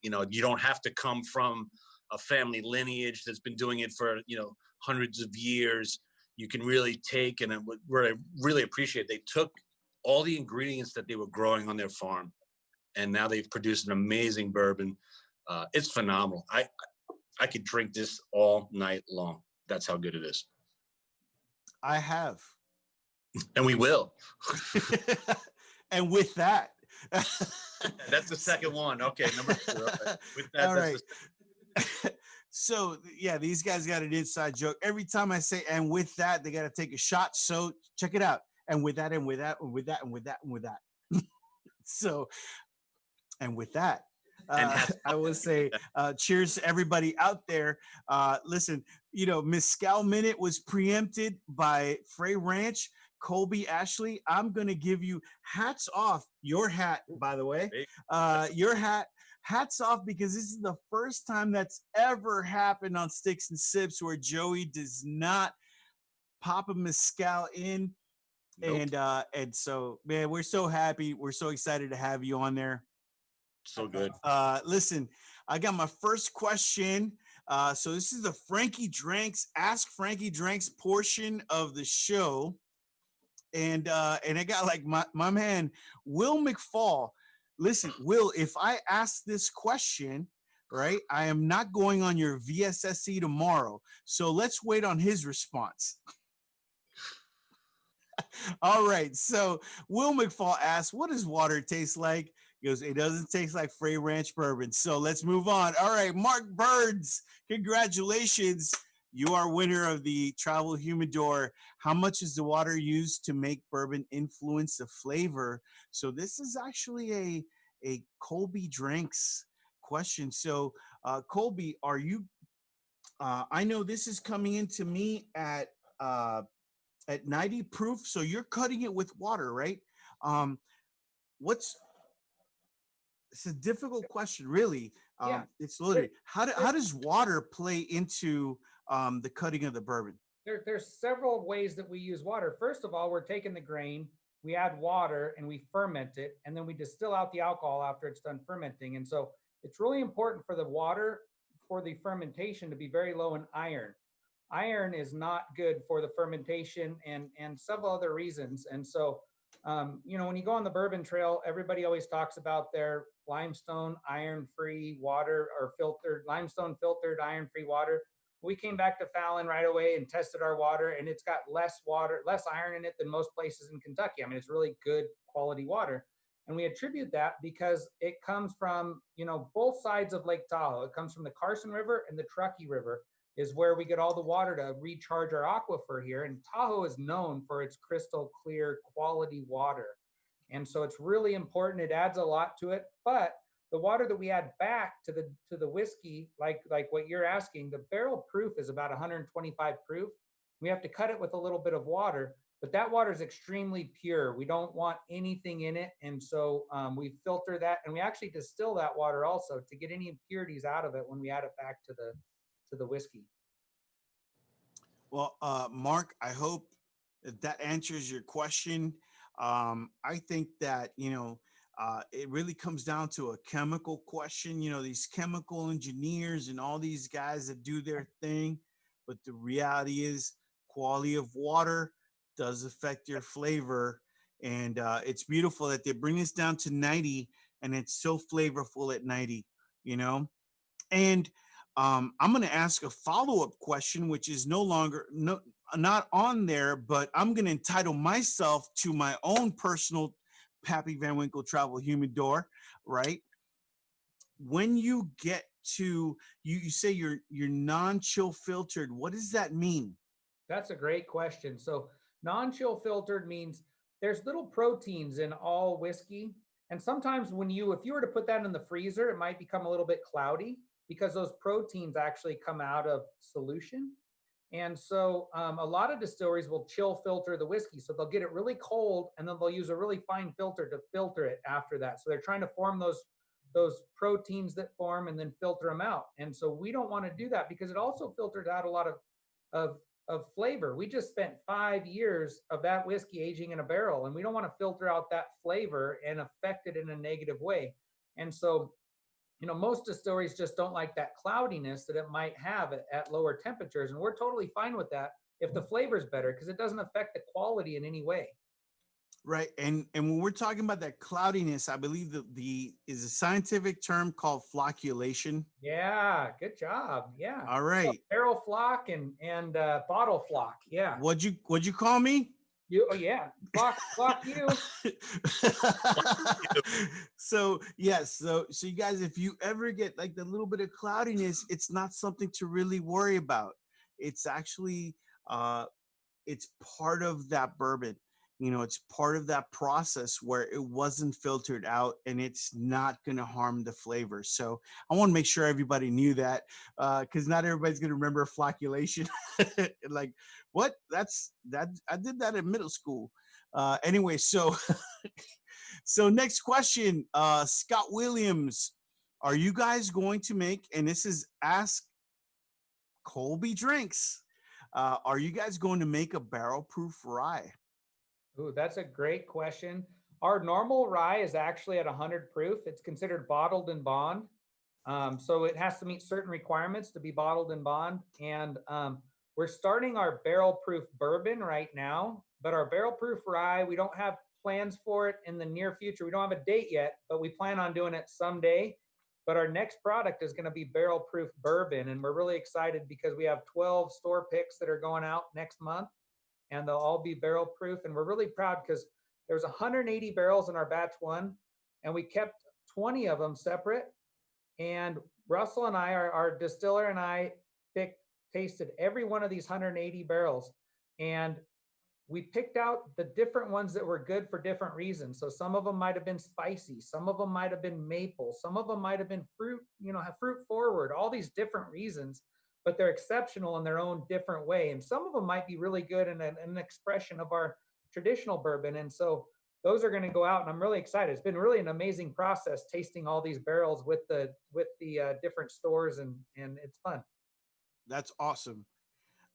You don't have to come from a family lineage that's been doing it for, hundreds of years. You can really take, and what I really appreciate, they took all the ingredients that they were growing on their farm, and now they've produced an amazing bourbon. It's phenomenal. I could drink this all night long. That's how good it is. I have. And we will. And with that, that's the second one. Okay, number 2. With that, all right. So yeah, these guys got an inside joke. Every time I say "and with that," they got to take a shot. So check it out. And with that, and with that, and with that, and with that, and with that. So, and with that, I will say, cheers to everybody out there. Listen, Mezcal Minute was preempted by Frey Ranch. Colby, Ashley, I'm going to give you hats off. Your hat, by the way, your hat, hats off, because this is the first time that's ever happened on Sticks and Sips where Joey does not pop a mezcal in. Nope. And so, man, we're so happy. We're so excited to have you on there. So good. Listen, I got my first question. So this is the Frankie Drinks, Ask Frankie Drinks portion of the show. And I got like my man, Will McFall. Listen, Will, if I ask this question, right, I am not going on your VSSC tomorrow. So let's wait on his response. All right. So Will McFall asks, what does water taste like? He goes, it doesn't taste like Frey Ranch bourbon. So let's move on. All right. Mark Birds, congratulations. You are winner of the Travel Humidor. How much is the water used to make bourbon influence the flavor? So this is actually a Colby Drinks question. So Colby, are you, I know this is coming into me at 90 proof. So you're cutting it with water, right? It's a difficult question, really. Yeah. It's loaded. How does water play into the cutting of the bourbon? There's several ways that we use water. First of all, we're taking the grain, we add water, and we ferment it, and then we distill out the alcohol after it's done fermenting. And so it's really important for the water, for the fermentation, to be very low in iron. Iron is not good for the fermentation and several other reasons. And so, when you go on the bourbon trail, everybody always talks about their limestone iron-free water, or limestone filtered iron-free water. We came back to Fallon right away and tested our water, and it's got less iron in it than most places in Kentucky. I mean, it's really good quality water. And we attribute that because it comes from, both sides of Lake Tahoe. It comes from the Carson River, and the Truckee River is where we get all the water to recharge our aquifer here. And Tahoe is known for its crystal clear quality water. And so it's really important. It adds a lot to it. But the water that we add back to the whiskey, like what you're asking, the barrel proof is about 125 proof. We have to cut it with a little bit of water, but that water is extremely pure. We don't want anything in it. And so we filter that, and we actually distill that water also to get any impurities out of it when we add it back to the whiskey. Well, Mark, I hope that answers your question. I think that, it really comes down to a chemical question. These chemical engineers and all these guys that do their thing, but the reality is quality of water does affect your flavor. And it's beautiful that they bring this down to 90, and it's so flavorful at 90, And I'm going to ask a follow-up question, which is not on there, but I'm going to entitle myself to my own personal Pappy Van Winkle Travel Humidor, right? When you get to, you say you're non-chill filtered, what does that mean? That's a great question. So non-chill filtered means there's little proteins in all whiskey. And sometimes if you were to put that in the freezer, it might become a little bit cloudy because those proteins actually come out of solution. And so a lot of distilleries will chill filter the whiskey. So they'll get it really cold, and then they'll use a really fine filter to filter it after that. So they're trying to form those proteins that form and then filter them out. And so we don't want to do that because it also filters out a lot of flavor. We just spent 5 years of that whiskey aging in a barrel, and we don't want to filter out that flavor and affect it in a negative way. And so most distilleries just don't like that cloudiness that it might have at lower temperatures. And we're totally fine with that if the flavor's better, because it doesn't affect the quality in any way. Right. And when we're talking about that cloudiness, I believe the is a scientific term called flocculation. Yeah, good job. Yeah. All right. Barrel flock and bottle flock. Yeah. What'd you call me? Oh yeah. Flock you. So yes, so you guys, if you ever get like the little bit of cloudiness, it's not something to really worry about. It's actually it's part of that bourbon. It's part of that process where it wasn't filtered out, and it's not going to harm the flavor. So I want to make sure everybody knew that, because not everybody's going to remember flocculation. Like, what? That I did that in middle school. Anyway, so so next question, Scott Williams, are you guys going to make? And this is Ask Colby Drinks. Are you guys going to make a barrel proof rye? Ooh, that's a great question. Our normal rye is actually at 100 proof. It's considered bottled in bond. So it has to meet certain requirements to be bottled in bond. And we're starting our barrel proof bourbon right now, but our barrel proof rye, we don't have plans for it in the near future. We don't have a date yet, but we plan on doing it someday. But our next product is going to be barrel proof bourbon. And we're really excited because we have 12 store picks that are going out next month, and they'll all be barrel proof. And we're really proud because there's 180 barrels in our batch one, and we kept 20 of them separate. And Russell and I, our distiller and I, tasted every one of these 180 barrels. And we picked out the different ones that were good for different reasons. So some of them might have been spicy. Some of them might have been maple. Some of them might have been fruit, fruit forward, all these different reasons, but they're exceptional in their own different way. And some of them might be really good in an expression of our traditional bourbon. And so those are going to go out, and I'm really excited. It's been really an amazing process tasting all these barrels with the different stores, and it's fun. That's awesome.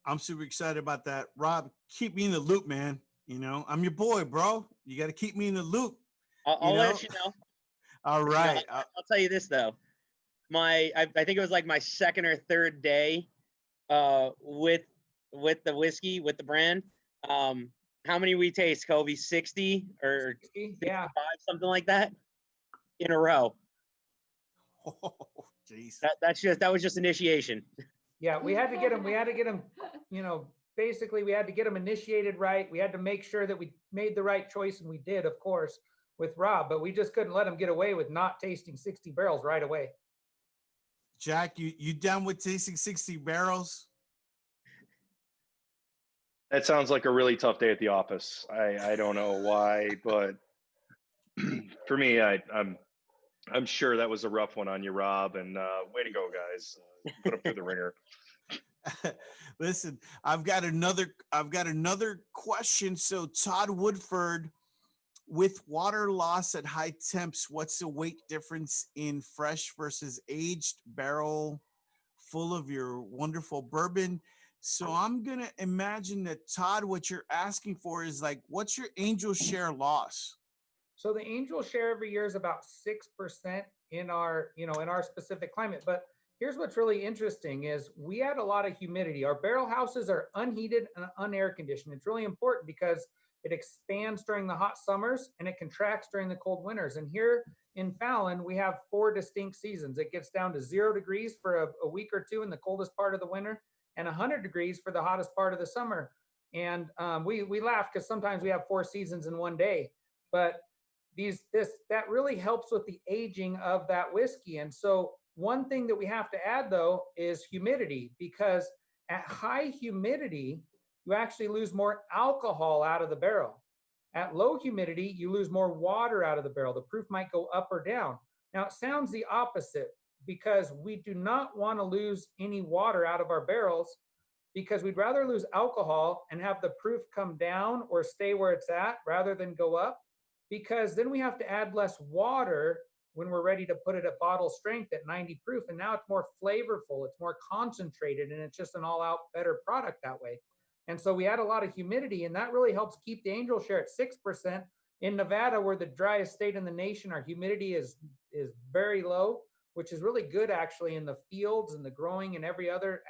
I'm super excited about that. Rob, keep me in the loop, man. I'm your boy, bro. You got to keep me in the loop. I'll let you know. All right. I'll tell you this though. I think it was like my second or third day with the whiskey, with the brand. How many we taste, Kobe? 60 or 65, yeah, something like that in a row. Oh, jeez. That was just initiation. Yeah, we had to get them, basically we had to get them initiated right. We had to make sure that we made the right choice, and we did, of course, with Rob, but we just couldn't let him get away with not tasting 60 barrels right away. Jack, you done with tasting 60 barrels? That sounds like a really tough day at the office. I don't know why, but for me, I'm sure that was a rough one on you, Rob, and way to go, guys. Put him through the ringer. Listen, I've got another question. So Todd Woodford, with water loss at high temps, what's the weight difference in fresh versus aged barrel full of your wonderful bourbon? So I'm going to imagine that, Todd, what you're asking for is like, what's your angel share loss? So the angel share every year is about 6% in our specific climate. But here's what's really interesting is we had a lot of humidity. Our barrel houses are unheated and unair conditioned. It's really important because it expands during the hot summers and it contracts during the cold winters. And here in Fallon, we have 4 distinct seasons. It gets down to 0 degrees for a week or two in the coldest part of the winter, and 100 degrees for the hottest part of the summer. And we laugh because sometimes we have 4 seasons in one day, but that really helps with the aging of that whiskey. And so one thing that we have to add though is humidity, because at high humidity, you actually lose more alcohol out of the barrel. At low humidity, you lose more water out of the barrel. The proof might go up or down. Now it sounds the opposite, because we do not want to lose any water out of our barrels, because we'd rather lose alcohol and have the proof come down or stay where it's at rather than go up, because then we have to add less water when we're ready to put it at bottle strength at 90 proof. And now it's more flavorful, it's more concentrated, and it's just an all out better product that way. And so we add a lot of humidity, and that really helps keep the angel share at 6%. In Nevada, we're the driest state in the nation, our humidity is very low. which is really good actually in the fields and the growing and every other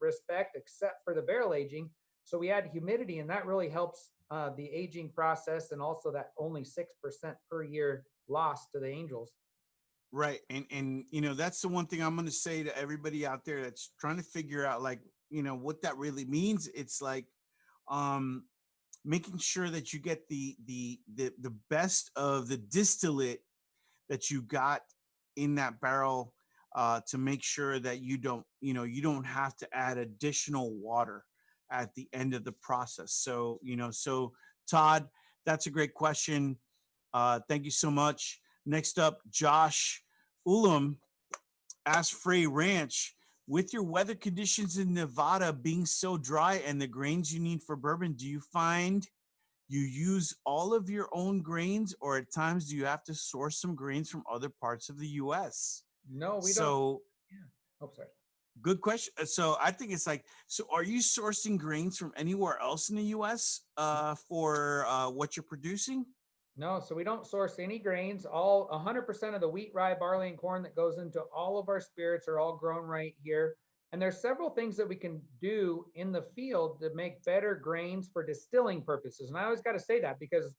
respect except for the barrel aging. So we add humidity, and that really helps the aging process, and also that only 6% per year loss to the angels. Right. And you know, that's the one thing I'm going to say to everybody out there that's trying to figure out, like, you know, what that really means. It's like um making sure that you get the best of the distillate that you got in that barrel, to make sure that you don't have to add additional water at the end of the process. So, you know, so Todd, that's a great question. Thank you so much. Next up, Josh Ulam asked Frey Ranch, with your weather conditions in Nevada being so dry and the grains you need for bourbon, do you find you use all of your own grains, or at times do you have to source some grains from other parts of the US? No, we don't. So Yeah. Oh, sorry. good question. So I think it's like, so are you sourcing grains from anywhere else in the US for what you're producing? No, so we don't source any grains. All 100% of the wheat, rye, barley, and corn that goes into all of our spirits are all grown right here. And there's several things that we can do in the field to make better grains for distilling purposes. And I always got to say that, because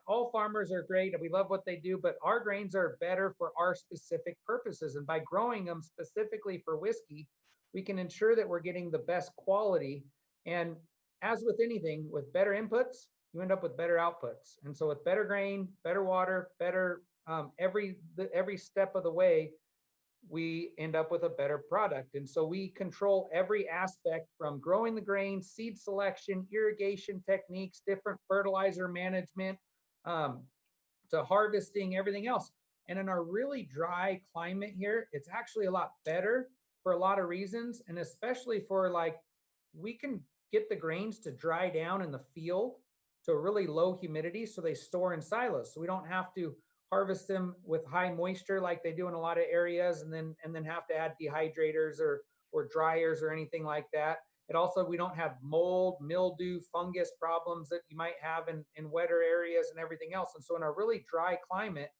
all farmers are great and we love what they do, but our grains are better for our specific purposes. And by growing them specifically for whiskey, we can ensure that we're getting the best quality. And as with anything, with better inputs, you end up with better outputs. And so with better grain, better water, better every step of the way, we end up with a better product. And so we control every aspect, from growing the grain, seed selection, irrigation techniques, different fertilizer management, to harvesting, everything else. And in our really dry climate here, it's actually a lot better for a lot of reasons. And especially for, like, we can get the grains to dry down in the field to a really low humidity, so they store in silos. So we don't have to harvest them with high moisture like they do in a lot of areas, and then have to add dehydrators or dryers or anything like that. It also, we don't have mold, mildew, fungus problems that you might have in wetter areas and everything else. And so in a really dry climate,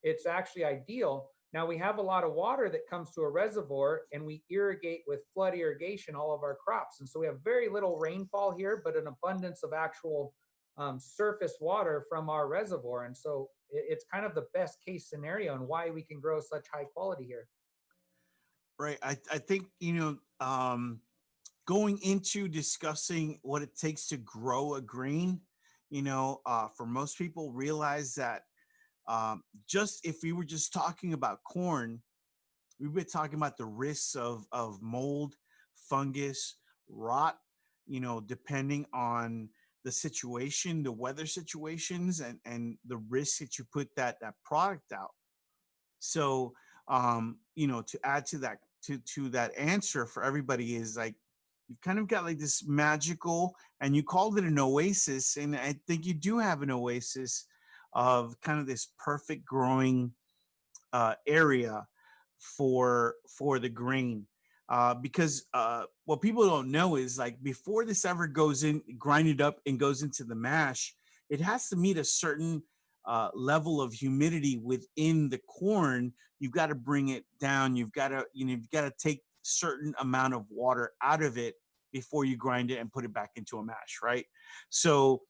it's actually ideal. Now we have a lot of water that comes to a reservoir, and we irrigate with flood irrigation all of our crops. And so we have very little rainfall here, but an abundance of actual surface water from our reservoir. And so it's kind of the best case scenario, and why we can grow such high quality here. Right. I think, you know, going into discussing what it takes to grow a grain, you know, for most people realize that just if we were just talking about corn, we've been talking about the risks of mold, fungus, rot, you know, depending on the situation, the weather situations, and the risks that you put that product out. So, you know, to add to that, to that answer for everybody is like, you've kind of got like this magical, and you called it an oasis, and I think you do have an oasis of kind of this perfect growing area for the grain. Because what people don't know is, like, before this ever goes in, grinded up and goes into the mash, it has to meet a certain level of humidity within the corn. You've got to bring it down. You've got to, you know, you've got to take certain amount of water out of it before you grind it and put it back into a mash, right? So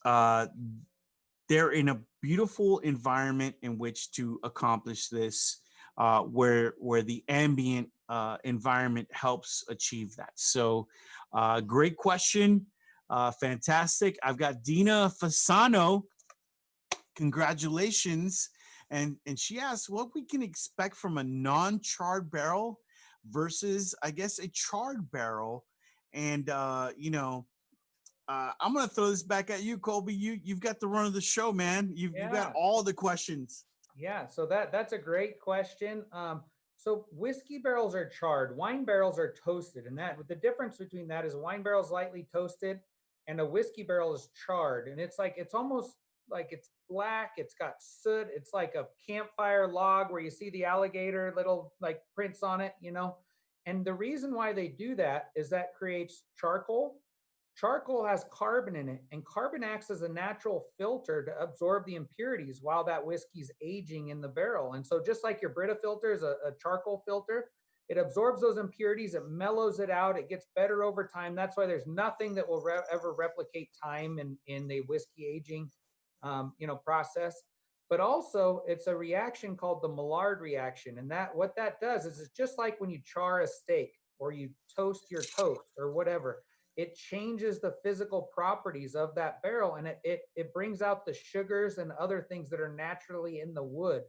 they're in a beautiful environment in which to accomplish this, where the ambient environment helps achieve that. So great question. Fantastic. I've got Dina Fasano. Congratulations. And she asked what we can expect from a non-charred barrel versus, I guess, a charred barrel. And you know, I'm gonna throw this back at you, Colby. You've got the run of the show, man. You've got all the questions. Yeah, so that's a great question. So whiskey barrels are charred, wine barrels are toasted, and that the difference between that is a wine barrel is lightly toasted, and a whiskey barrel is charred, and it's almost like it's black. It's got soot. It's like a campfire log where you see the alligator little like prints on it, you know. And the reason why they do that is that creates charcoal. charcoal has carbon in it, and carbon acts as a natural filter to absorb the impurities while that whiskey's aging in the barrel. And so just like your Brita filter is a charcoal filter, it absorbs those impurities, it mellows it out, it gets better over time. That's why there's nothing that will ever replicate time in the whiskey aging process. But also it's a reaction called the Maillard reaction. And that what that does is it's just like when you char a steak or you toast your toast or whatever. It changes the physical properties of that barrel, and it brings out the sugars and other things that are naturally in the wood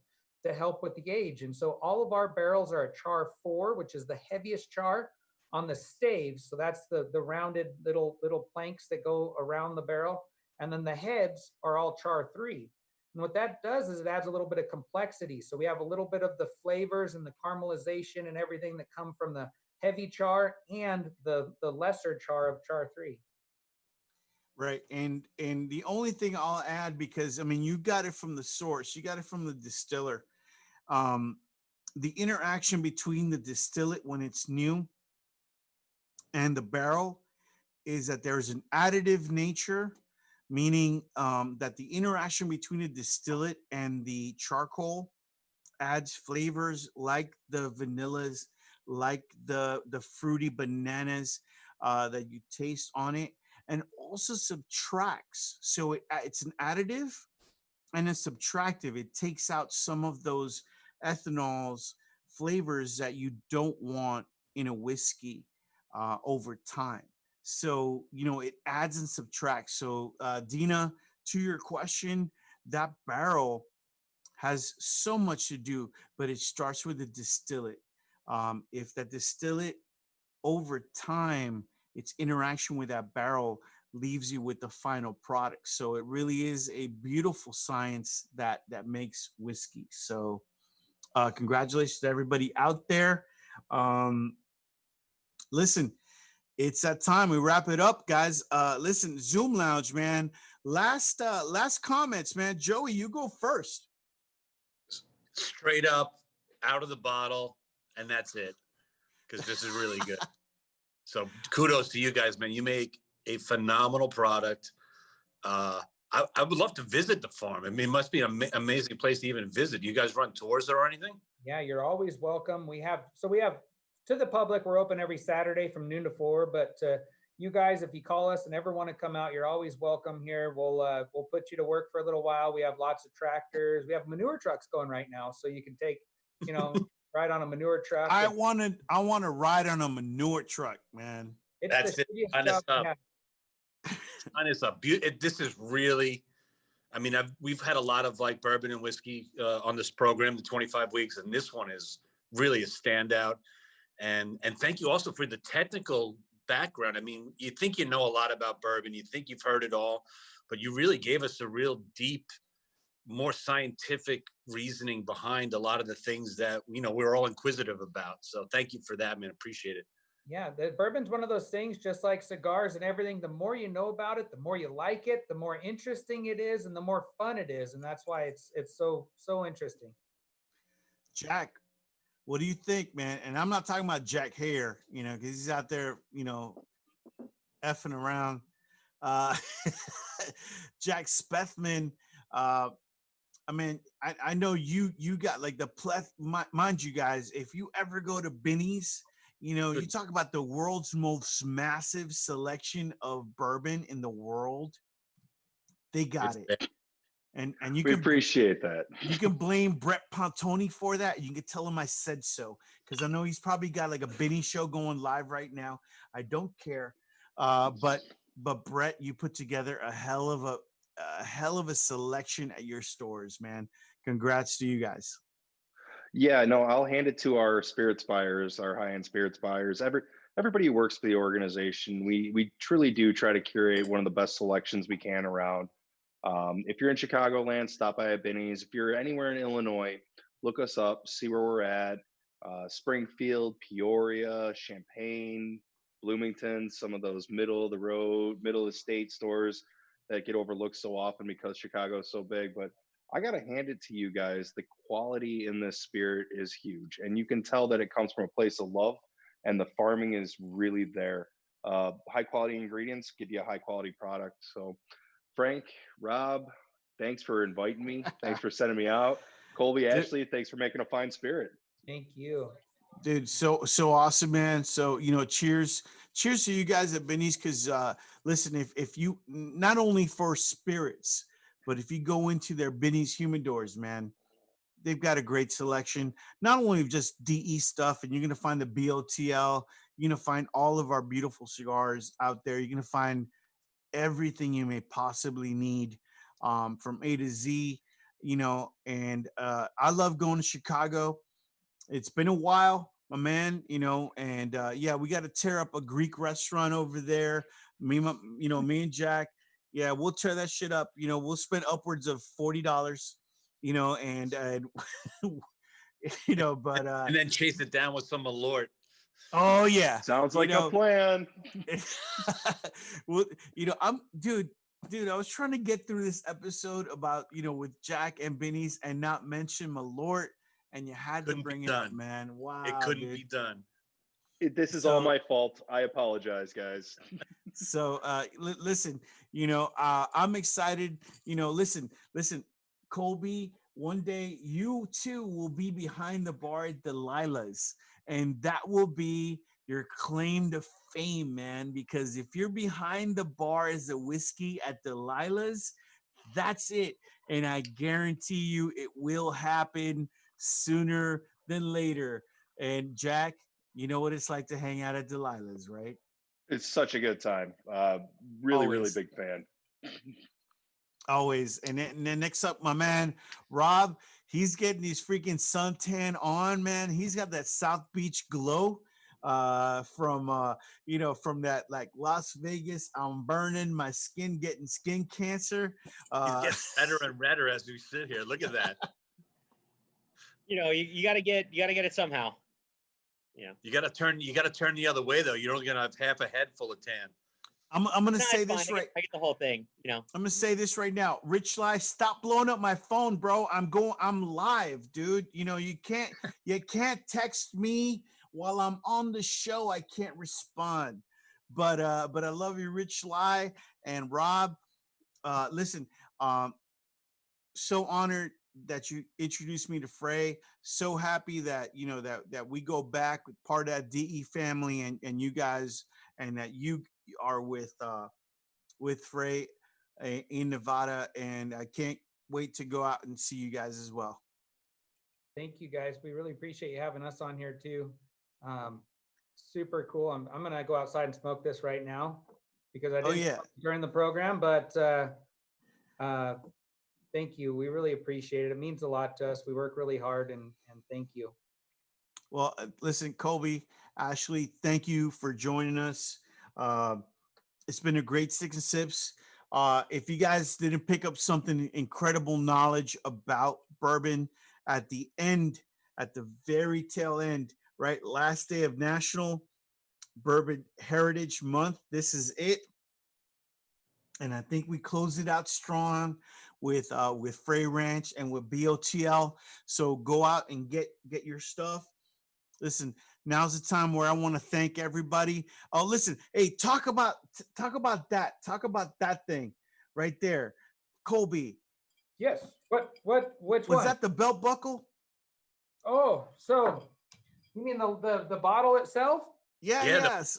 to help with the age. And so all of our barrels are a char 4, which is the heaviest char on the staves. So that's the rounded little planks that go around the barrel. And then the heads are all char 3. And what that does is it adds a little bit of complexity. So we have a little bit of the flavors and the caramelization and everything that come from the heavy char and the lesser char of char 3. Right. And the only thing I'll add, because I mean, you got it from the source, you got it from the distiller. The interaction between the distillate when it's new and the barrel is that there's an additive nature, meaning that the interaction between the distillate and the charcoal adds flavors like the vanillas, like the fruity bananas that you taste on it, and also subtracts. So it's an additive and a subtractive. It takes out some of those ethanols flavors that you don't want in a whiskey over time. So, it adds and subtracts. So, Dina, to your question, that barrel has so much to do, but it starts with the distillate. If that distillate over time, its interaction with that barrel leaves you with the final product. So it really is a beautiful science that makes whiskey. So congratulations to everybody out there. Listen, it's that time. We wrap it up, guys. Listen, Zoom Lounge, man. Last comments, man. Joey, you go first. Straight up, out of the bottle, and that's it. Because this is really good. So kudos to you guys, man. You make a phenomenal product. I would love to visit the farm. I mean, it must be an amazing place to even visit. You guys run tours or anything? Yeah, you're always welcome. We have to the public, we're open every Saturday from noon to 4, but you guys, if you call us and ever want to come out, you're always welcome here. We'll put you to work for a little while. We have lots of tractors. We have manure trucks going right now, so you can take, ride on a manure truck. I want to ride on a manure truck, man. That's it. Sign us up. Sign us up. This is really, I mean, we've had a lot of like bourbon and whiskey on this program, the 25 weeks, and this one is really a standout. And thank you also for the technical background. I mean, you think you know a lot about bourbon, you think you've heard it all, but you really gave us a real deep, more scientific reasoning behind a lot of the things that we're all inquisitive about. So thank you for that, man. Appreciate it. Yeah, the bourbon's one of those things, just like cigars and everything. The more you know about it, the more you like it, the more interesting it is, and the more fun it is, and that's why it's so interesting. Jack, what do you think, man? And I'm not talking about Jack Hare, because he's out there, effing around. Jack Spethman. I mean, I know you got like the mind you guys, if you ever go to Binny's, you talk about the world's most massive selection of bourbon in the world. They got it. And we appreciate that. You can blame Brett Pontoni for that. You can tell him I said so, because I know he's probably got like a Benny show going live right now. I don't care. But Brett, you put together a hell of a selection at your stores, man. Congrats to you guys. Yeah, no, I'll hand it to our spirits buyers, our high-end spirits buyers. Everybody who works for the organization, we truly do try to curate one of the best selections we can around. If you're in Chicagoland, stop by a Binny's. If you're anywhere in Illinois, look us up, see where we're at. Springfield, Peoria, Champaign, Bloomington, some of those middle of the road, middle of the state stores that get overlooked so often because Chicago is so big. But I got to hand it to you guys. The quality in this spirit is huge. And you can tell that it comes from a place of love, and the farming is really there. high quality ingredients give you a high quality product. So, Frank, Rob, thanks for inviting me. Thanks for sending me out. Colby, Dude, Ashley, thanks for making a fine spirit. Thank you. dude, so awesome, man. So cheers to you guys at Benny's, because listen, if you, not only for spirits, but if you go into their Benny's humidors, man, they've got a great selection, not only of just DE stuff, and you're gonna find the BOTL, you're gonna find all of our beautiful cigars out there. You're gonna find everything you may possibly need, from A to Z, and I love going to Chicago. It's been a while, my man, and yeah, we got to tear up a Greek restaurant over there. Me and Jack, yeah, we'll tear that shit up. We'll spend upwards of $40, and but And then chase it down with some Malort. oh yeah, Sounds like a plan. well, dude, I was trying to get through this episode about, with Jack and Benny's and not mention Malort, and you had Couldn't to bring be it up, done. man. Wow, It couldn't dude. be done. This is all my fault. I apologize, guys. So listen, I'm excited. Listen, Colby, one day you too will be behind the bar at Delilah's, and that will be your claim to fame, man. Because if you're behind the bar as a whiskey at Delilah's, that's it. And I guarantee you it will happen sooner than later. And Jack, you know what it's like to hang out at Delilah's, right? It's such a good time. Really, really Always. big fan. Always. And then next up, my man, Rob, he's getting these freaking suntan on, man. He's got that South Beach glow from that like Las Vegas. I'm burning my skin, getting skin cancer. He's getting redder and redder as we sit here. Look at that. You gotta get it somehow. Yeah. You gotta turn the other way though. You're only gonna have half a head full of tan. I'm gonna say fine. this right. I get the whole thing. I'm gonna say this right now. Rich Sly, stop blowing up my phone, bro. I'm live, dude. You can't text me while I'm on the show. I can't respond. But I love you, Rich Sly and Rob. Listen, so honored that you introduced me to Frey. So happy that that we go back with part of that DE family, and you guys, and that you are with Frey in Nevada, and I can't wait to go out and see you guys as well. Thank you, guys. We really appreciate you having us on here too. Super cool. I'm gonna go outside and smoke this right now because I didn't smoke during the program, but thank you. We really appreciate it. It means a lot to us. We work really hard, and thank you. Well, listen, Colby, Ashley, thank you for joining us. It's been a great Six and Sips. If you guys didn't pick up something incredible knowledge about bourbon at the very tail end, right? Last day of National Bourbon Heritage Month. This is it. And I think we close it out strong with Frey Ranch and with BOTL. So go out and get your stuff. Listen, now's the time where I want to thank everybody. Oh, listen, hey, talk about that thing right there, Colby. Yes. Which was one? that? The belt buckle? Oh, so you mean the bottle itself? Yeah. Yes.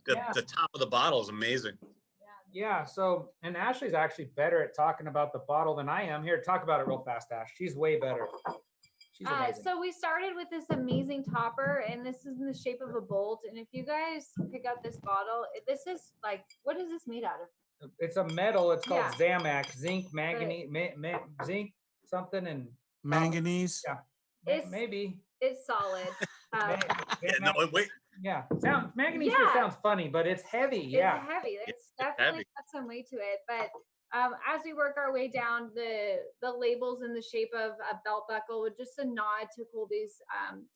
The top of the bottle is amazing. Yeah. So, and Ashley's actually better at talking about the bottle than I am. Here, talk about it real fast, Ash. She's way better. She's amazing. So we started with this amazing topper, and this is in the shape of a bolt. And if you guys pick up this bottle, this is like, what is this made out of? It's a metal. It's called Zamac, zinc, manganese, zinc, something, and manganese. Yeah, maybe it's solid. Wait. Yeah, manganese just sounds funny, but it's heavy. Yeah, it's heavy. It's definitely got some weight to it. But as we work our way down, the labels in the shape of a belt buckle with just a nod to Colby's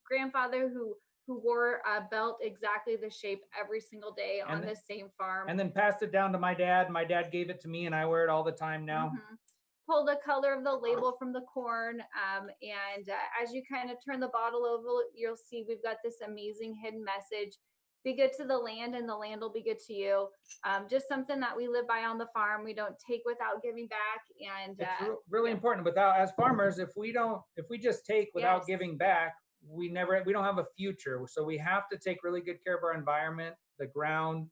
grandfather, who wore a belt exactly the shape every single day on the same farm, and then passed it down to my dad. My dad gave it to me, and I wear it all the time now. Mm-hmm. Pull the color of the label from the corn, and as you kind of turn the bottle over, you'll see we've got this amazing hidden message. be good to the land and the land will be good to you. Just something that we live by on the farm. We don't take without giving back. And It's really important. Without, as farmers, if we just take without Yes. giving back, we don't have a future. So we have to take really good care of our environment, the ground,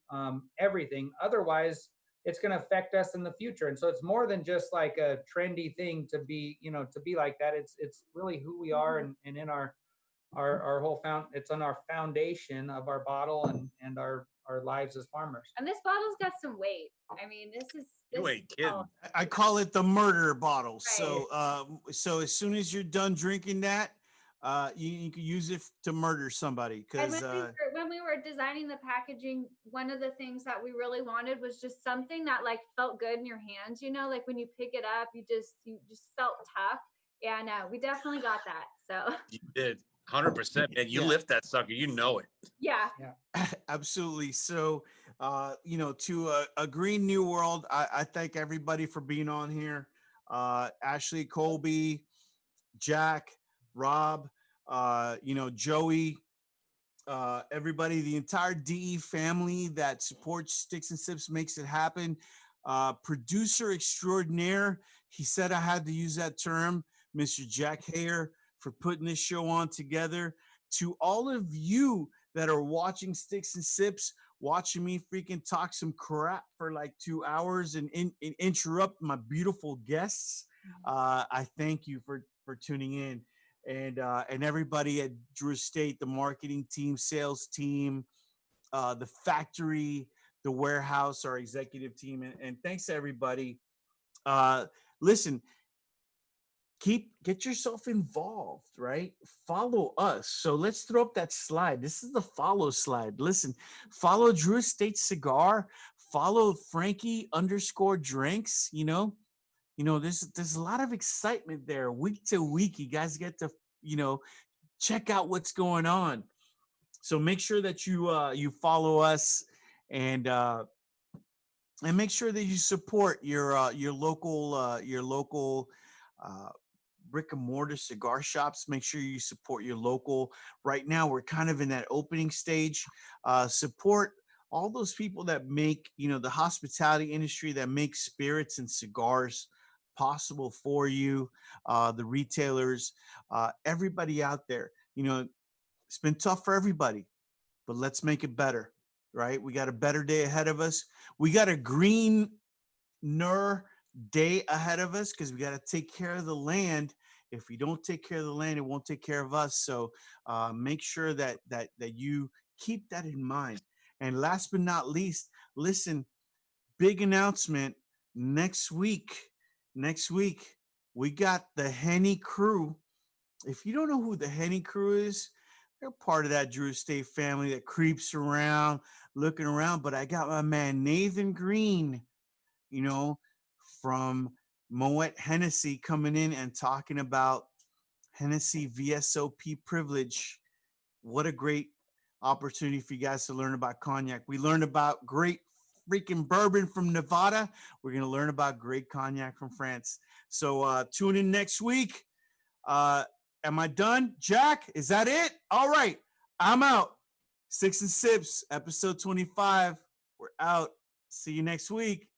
everything. Otherwise, it's going to affect us in the future. And so it's more than just like a trendy thing to be, to be like that. It's really who we are, and in our whole it's on our foundation of our bottle and our lives as farmers. And this bottle's got some weight. I mean, this You ain't kidding. oh, I call it the murder bottle. Right. So as soon as you're done drinking that, you can use it to murder somebody. And Because when we were designing the packaging, one of the things that we really wanted was just something that like felt good in your hands. Like when you pick it up, you just felt tough, and we definitely got that. So You did 100%, man. You Yeah. lift that sucker. You know it. yeah, absolutely. So, to a green new world, I thank everybody for being on here. Ashley, Colby, Jack, Rob, Joey, everybody, the entire DE family that supports Sticks and Sips makes it happen. Producer extraordinaire, he said I had to use that term, Mr. Jack Hayer, for putting this show on together. To all of you that are watching Sticks and Sips, watching me freaking talk some crap for like 2 hours and interrupt my beautiful guests, I thank you for tuning in. And everybody at Drew Estate, the marketing team, sales team, the factory, the warehouse, our executive team, and thanks to everybody. Listen, get yourself involved, right? Follow us. So let's throw up that slide. This is the follow slide. Listen, follow Drew Estate Cigar, follow Frankie _drinks. There's a lot of excitement there week to week. You guys get to, check out what's going on. So make sure that you follow us, and make sure that you support your local brick and mortar cigar shops. Make sure you support your local. Right now, we're kind of in that opening stage. Support all those people that make, the hospitality industry, that make spirits and cigars possible for you, the retailers, everybody out there. It's been tough for everybody, but let's make it better, right? We got a better day ahead of us. We got a greener day ahead of us, because we got to take care of the land. If we don't take care of the land, it won't take care of us. So make sure that you keep that in mind. And last but not least, listen, big announcement next week. We got the Henny crew. If you don't know who the Henny crew is, they're part of that Drew Estate family that creeps around, looking around. But I got my man Nathan Green, from Moet Hennessy, coming in and talking about Hennessy VSOP privilege. What a great opportunity for you guys to learn about cognac. We learned about great freaking bourbon from Nevada. We're going to learn about great cognac from France. So tune in next week. Am I done, Jack? Is that it? All right, I'm out. Sticks and Sips, episode 25. We're out. See you next week.